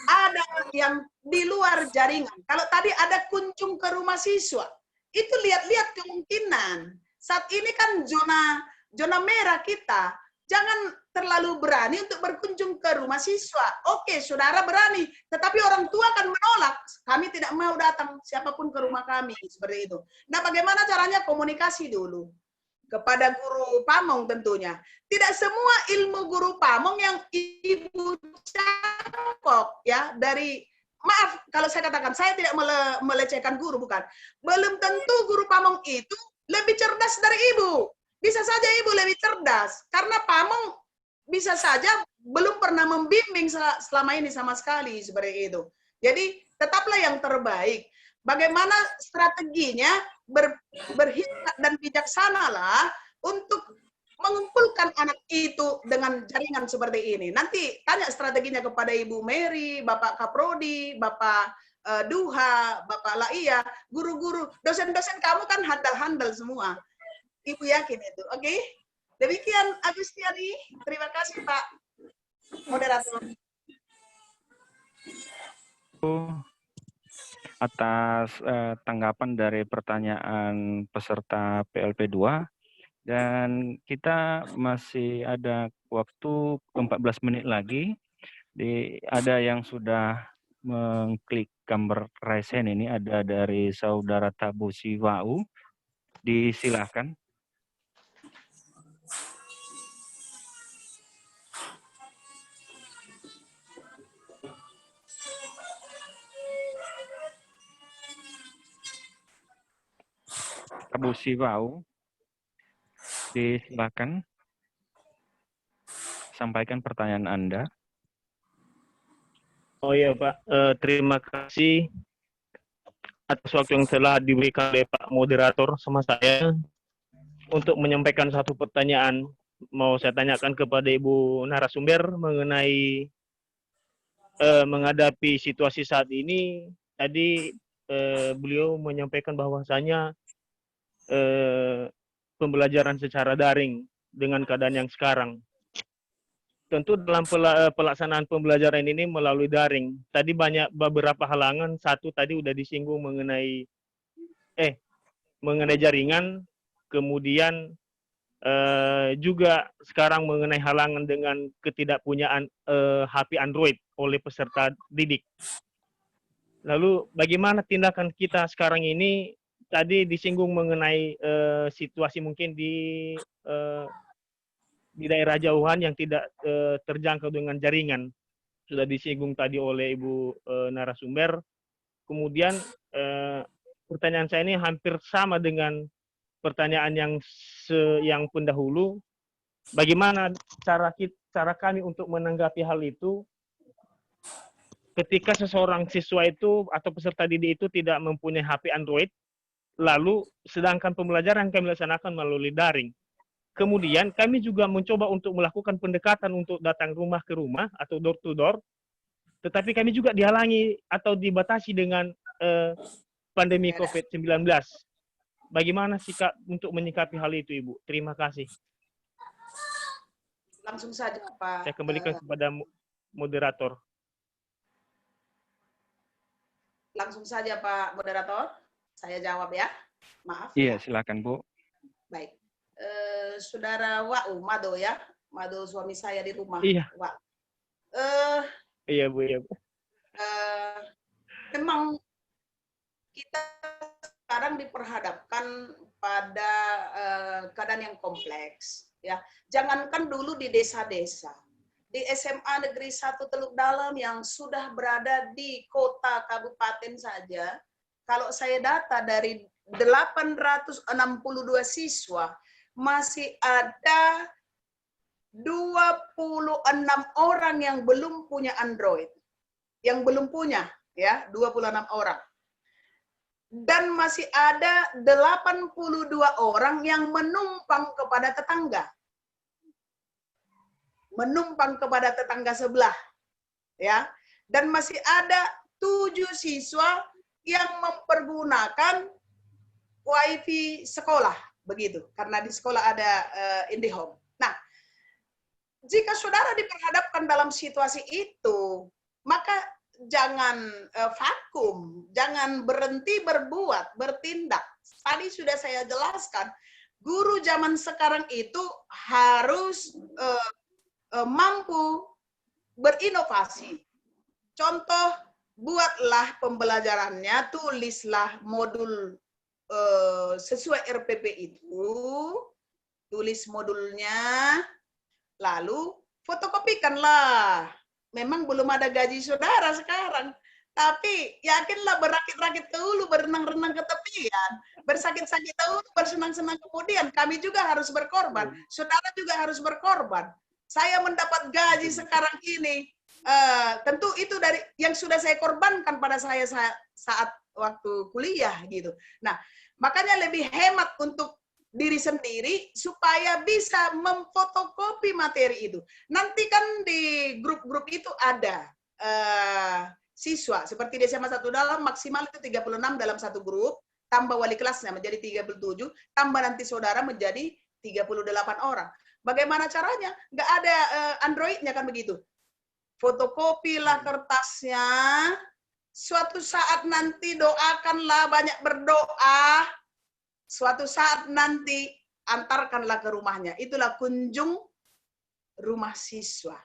Ada yang di luar jaringan. Kalau tadi ada kunjung ke rumah siswa, itu lihat-lihat kemungkinan. Saat ini kan zona merah kita. Jangan terlalu berani untuk berkunjung ke rumah siswa. Oke, saudara berani, tetapi orang tua akan menolak. Kami tidak mau datang siapapun ke rumah kami, seperti itu. Nah, bagaimana caranya? Komunikasi dulu kepada guru pamong tentunya. Tidak semua ilmu guru pamong yang Ibu cangkok ya dari, maaf kalau saya katakan, saya tidak melecehkan guru, bukan. Belum tentu guru pamong itu lebih cerdas dari Ibu. Bisa saja Ibu lebih cerdas, karena pamong bisa saja belum pernah membimbing selama ini sama sekali, seperti itu. Jadi tetaplah yang terbaik. Bagaimana strateginya, berhikmat dan bijaksanalah untuk mengumpulkan anak itu dengan jaringan seperti ini. Nanti tanya strateginya kepada Ibu Mary, Bapak Kaprodi, Bapak Duha, Bapak Laia, guru-guru, dosen-dosen kamu kan handal-handal semua. Ibu yakin itu, oke? Demikian Agustiani, terima kasih Pak moderator. atas tanggapan dari pertanyaan peserta PLP2, dan kita masih ada waktu 14 menit lagi. Ada yang sudah mengklik gambar raise hand ini, ada dari saudara Tabu Siwau. Disilahkan. Tabu Siwau, disilahkan sampaikan pertanyaan Anda. Oh iya Pak, terima kasih atas waktu yang telah diberikan oleh Pak Moderator sama saya untuk menyampaikan satu pertanyaan. Mau saya tanyakan kepada Ibu narasumber mengenai menghadapi situasi saat ini. Tadi beliau menyampaikan bahwasanya pembelajaran secara daring dengan keadaan yang sekarang. Tentu dalam pelaksanaan pembelajaran ini melalui daring, tadi banyak beberapa halangan. Satu tadi udah disinggung mengenai jaringan, kemudian juga sekarang mengenai halangan dengan ketidakpunyaan HP Android oleh peserta didik. Lalu bagaimana tindakan kita sekarang ini? Tadi disinggung mengenai situasi mungkin di daerah jauhan yang tidak terjangkau dengan jaringan. Sudah disinggung tadi oleh Ibu narasumber. Kemudian pertanyaan saya ini hampir sama dengan pertanyaan yang pendahulu. Bagaimana cara kami untuk menanggapi hal itu ketika seseorang siswa itu atau peserta didik itu tidak mempunyai HP Android, lalu sedangkan pembelajaran kami laksanakan melalui daring. Kemudian kami juga mencoba untuk melakukan pendekatan untuk datang rumah ke rumah atau door to door, tetapi kami juga dihalangi atau dibatasi dengan pandemi COVID-19. Bagaimana sikap untuk menyikapi hal itu, Ibu? Terima kasih. Langsung saja, Pak. Saya kembalikan kepada moderator. Langsung saja, Pak Moderator. Saya jawab ya. Maaf. Iya, silakan Bu. Baik. Saudara Wa'u, Mado ya. Mado suami saya di rumah. Iya. Iya, Bu. Iya, Bu. Memang kita sekarang diperhadapkan pada keadaan yang kompleks. Ya, jangankan dulu di desa-desa, di SMA Negeri 1 Teluk Dalam yang sudah berada di kota kabupaten saja, kalau saya data dari 862 siswa, masih ada 26 orang yang belum punya Android. Yang belum punya, ya, 26 orang. Dan masih ada 82 orang yang menumpang kepada tetangga. Menumpang kepada tetangga sebelah. Ya. Dan masih ada 7 siswa yang mempergunakan WiFi sekolah. Begitu, karena di sekolah ada IndiHome. Nah, jika saudara diperhadapkan dalam situasi itu, maka jangan vakum, jangan berhenti berbuat, bertindak. Tadi sudah saya jelaskan, guru zaman sekarang itu harus mampu berinovasi. Contoh, buatlah pembelajarannya, tulislah modul sesuai RPP itu, tulis modulnya, lalu fotokopikanlah. Memang belum ada gaji saudara sekarang, tapi yakinlah berakit-rakit dulu, berenang-renang ke tepian, bersakit-sakit dulu, bersenang-senang kemudian. Kami juga harus berkorban, saudara juga harus berkorban. Saya mendapat gaji sekarang ini, tentu itu dari yang sudah saya korbankan pada saya saat waktu kuliah gitu. Nah, makanya lebih hemat untuk diri sendiri supaya bisa memfotokopi materi itu. Nanti kan di grup-grup itu ada siswa, seperti di SMA 1 Dalam maksimal itu 36 dalam satu grup, tambah wali kelasnya menjadi 37, tambah nanti saudara menjadi 38 orang. Bagaimana caranya? Nggak ada Android-nya kan begitu. Fotokopilah kertasnya, suatu saat nanti doakanlah, banyak berdoa, suatu saat nanti antarkanlah ke rumahnya. Itulah kunjung rumah siswa.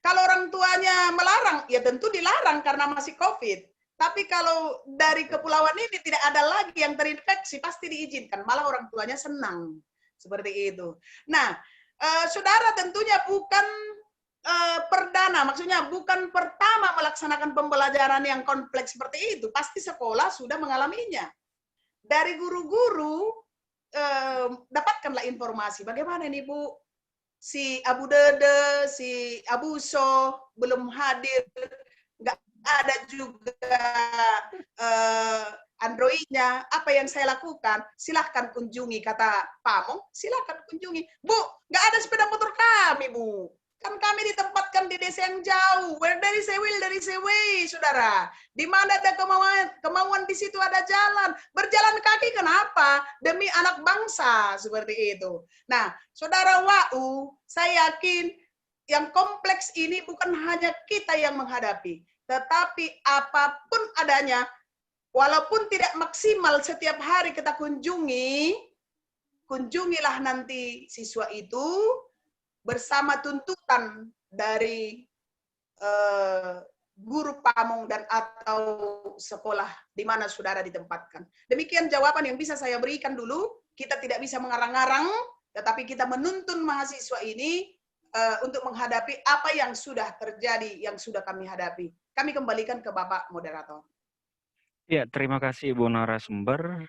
Kalau orang tuanya melarang, ya tentu dilarang karena masih COVID. Tapi kalau dari kepulauan ini tidak ada lagi yang terinfeksi, pasti diizinkan. Malah orang tuanya senang. Seperti itu. Nah, saudara tentunya bukan perdana, maksudnya bukan pertama melaksanakan pembelajaran yang kompleks seperti itu. Pasti sekolah sudah mengalaminya. Dari guru-guru, dapatkanlah informasi. Bagaimana nih Bu? Si Abu Dede, si Abu So belum hadir, nggak ada juga Androidnya. Apa yang saya lakukan? Silahkan kunjungi, kata Pamong, silahkan kunjungi. Bu, nggak ada sepeda motor kami, Bu. Kan kami ditempatkan di desa yang jauh. Where there is a will, there is a way, saudara. Di mana ada kemauan di situ ada jalan. Berjalan kaki kenapa? Demi anak bangsa, seperti itu. Nah, saudara WAU, saya yakin yang kompleks ini bukan hanya kita yang menghadapi, tetapi apapun adanya, walaupun tidak maksimal setiap hari kita kunjungilah nanti siswa itu bersama tuntutan dari guru Pamong dan atau sekolah di mana saudara ditempatkan. Demikian jawaban yang bisa saya berikan dulu. Kita tidak bisa mengarang-arang, tetapi kita menuntun mahasiswa ini untuk menghadapi apa yang sudah terjadi, yang sudah kami hadapi. Kami kembalikan ke Bapak Moderator. Ya, terima kasih Ibu narasumber.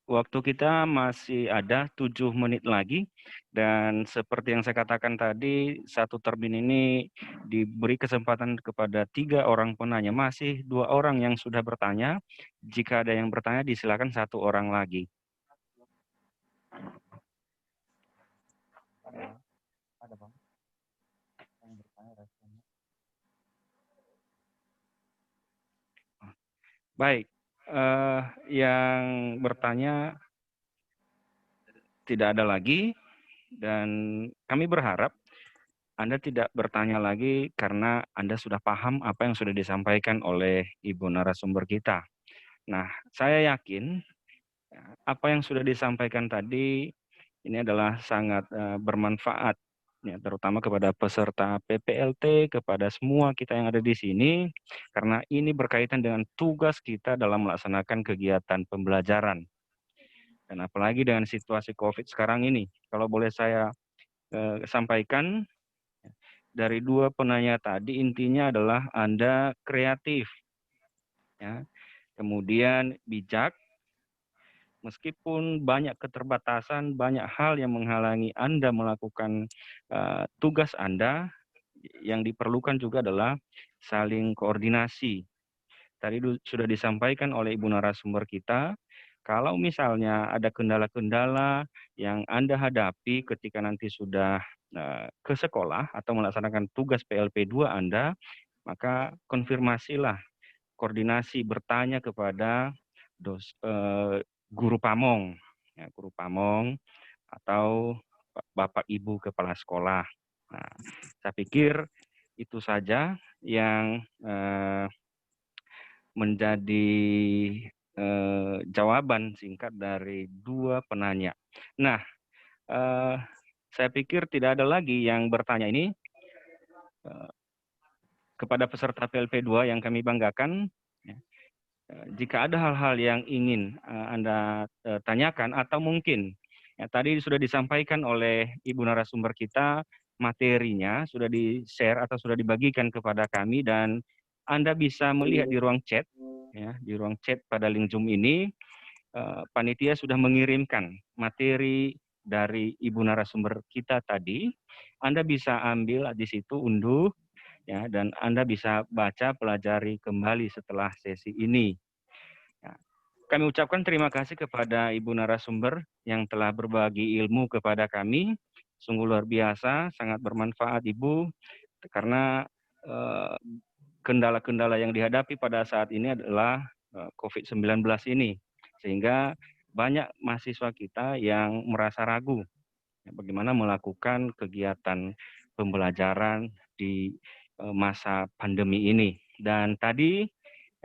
Waktu kita masih ada 7 menit lagi, dan seperti yang saya katakan tadi, satu termin ini diberi kesempatan kepada 3 orang penanya. Masih 2 orang yang sudah bertanya. Jika ada yang bertanya, disilakan 1 orang lagi. Ada Bang? Yang bertanya rasanya. Baik. Yang bertanya tidak ada lagi, dan kami berharap Anda tidak bertanya lagi karena Anda sudah paham apa yang sudah disampaikan oleh Ibu narasumber kita. Nah, saya yakin apa yang sudah disampaikan tadi ini adalah sangat bermanfaat, ya, terutama kepada peserta PPLT, kepada semua kita yang ada di sini, karena ini berkaitan dengan tugas kita dalam melaksanakan kegiatan pembelajaran. Dan apalagi dengan situasi COVID sekarang ini, kalau boleh saya sampaikan, dari 2 penanya tadi intinya adalah Anda kreatif, ya, kemudian bijak, meskipun banyak keterbatasan, banyak hal yang menghalangi Anda melakukan tugas Anda, yang diperlukan juga adalah saling koordinasi. Tadi sudah disampaikan oleh Ibu narasumber kita, kalau misalnya ada kendala-kendala yang Anda hadapi ketika nanti sudah ke sekolah atau melaksanakan tugas PLP2 Anda, maka konfirmasilah, koordinasi, bertanya kepada guru Pamong, ya, guru Pamong atau Bapak Ibu Kepala Sekolah. Nah, saya pikir itu saja yang menjadi jawaban singkat dari 2 penanya. Nah, saya pikir tidak ada lagi yang bertanya ini. Kepada peserta PLP2 yang kami banggakan, ya, jika ada hal-hal yang ingin Anda tanyakan atau mungkin ya, tadi sudah disampaikan oleh Ibu narasumber kita, materinya sudah di-share atau sudah dibagikan kepada kami, dan Anda bisa melihat di ruang chat, ya, di ruang chat pada link Zoom ini, panitia sudah mengirimkan materi dari Ibu narasumber kita tadi. Anda bisa ambil di situ, unduh, ya, dan Anda bisa baca, pelajari kembali setelah sesi ini. Ya, kami ucapkan terima kasih kepada Ibu narasumber yang telah berbagi ilmu kepada kami. Sungguh luar biasa, sangat bermanfaat Ibu, karena kendala-kendala yang dihadapi pada saat ini adalah COVID-19 ini. Sehingga banyak mahasiswa kita yang merasa ragu bagaimana melakukan kegiatan pembelajaran di masa pandemi ini. Dan tadi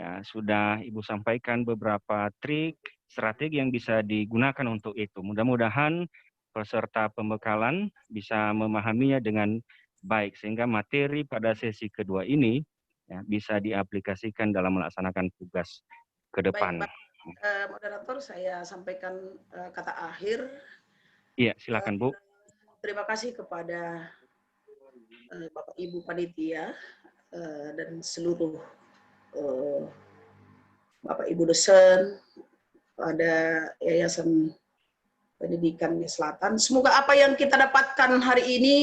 Ya, sudah Ibu sampaikan beberapa trik, strategi yang bisa digunakan untuk itu. Mudah-mudahan peserta pembekalan bisa memahaminya dengan baik, sehingga materi pada sesi kedua ini ya, bisa diaplikasikan dalam melaksanakan tugas ke depan. Baik, moderator, saya sampaikan kata akhir. Iya, silakan Bu. Terima kasih kepada Bapak Ibu Panitia dan seluruh Bapak Ibu dosen pada Yayasan Pendidikan Selatan. Semoga apa yang kita dapatkan hari ini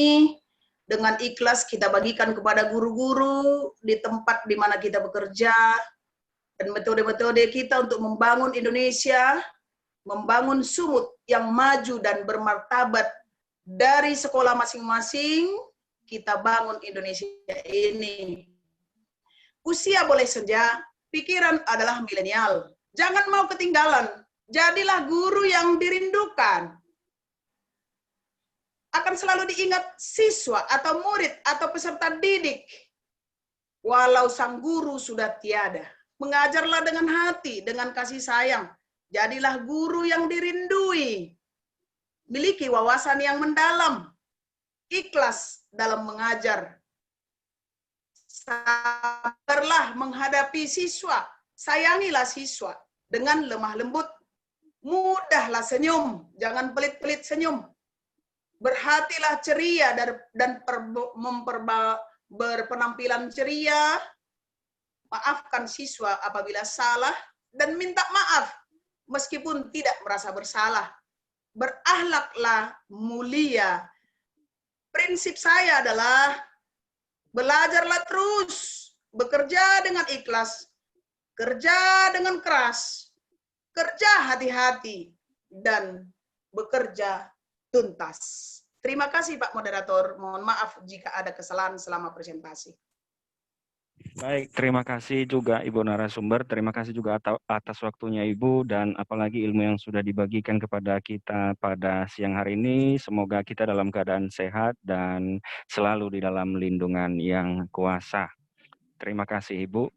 dengan ikhlas kita bagikan kepada guru-guru di tempat di mana kita bekerja, dan metode-metode kita untuk membangun Indonesia, membangun Sumut yang maju dan bermartabat dari sekolah masing-masing, kita bangun Indonesia ini. Usia boleh senja, pikiran adalah milenial. Jangan mau ketinggalan, jadilah guru yang dirindukan. Akan selalu diingat siswa atau murid atau peserta didik. Walau sang guru sudah tiada, mengajarlah dengan hati, dengan kasih sayang. Jadilah guru yang dirindui. Miliki wawasan yang mendalam, ikhlas dalam mengajar. Sabarlah menghadapi siswa, sayangilah siswa dengan lemah lembut. Mudahlah senyum, jangan pelit-pelit senyum. Berhatilah ceria dan berpenampilan ceria. Maafkan siswa apabila salah dan minta maaf meskipun tidak merasa bersalah. Berakhlaklah mulia. Prinsip saya adalah belajarlah terus, bekerja dengan ikhlas, kerja dengan keras, kerja hati-hati, dan bekerja tuntas. Terima kasih Pak Moderator. Mohon maaf jika ada kesalahan selama presentasi. Baik, terima kasih juga Ibu narasumber. Terima kasih juga atas waktunya Ibu, dan apalagi ilmu yang sudah dibagikan kepada kita pada siang hari ini. Semoga kita dalam keadaan sehat dan selalu di dalam lindungan yang kuasa. Terima kasih Ibu.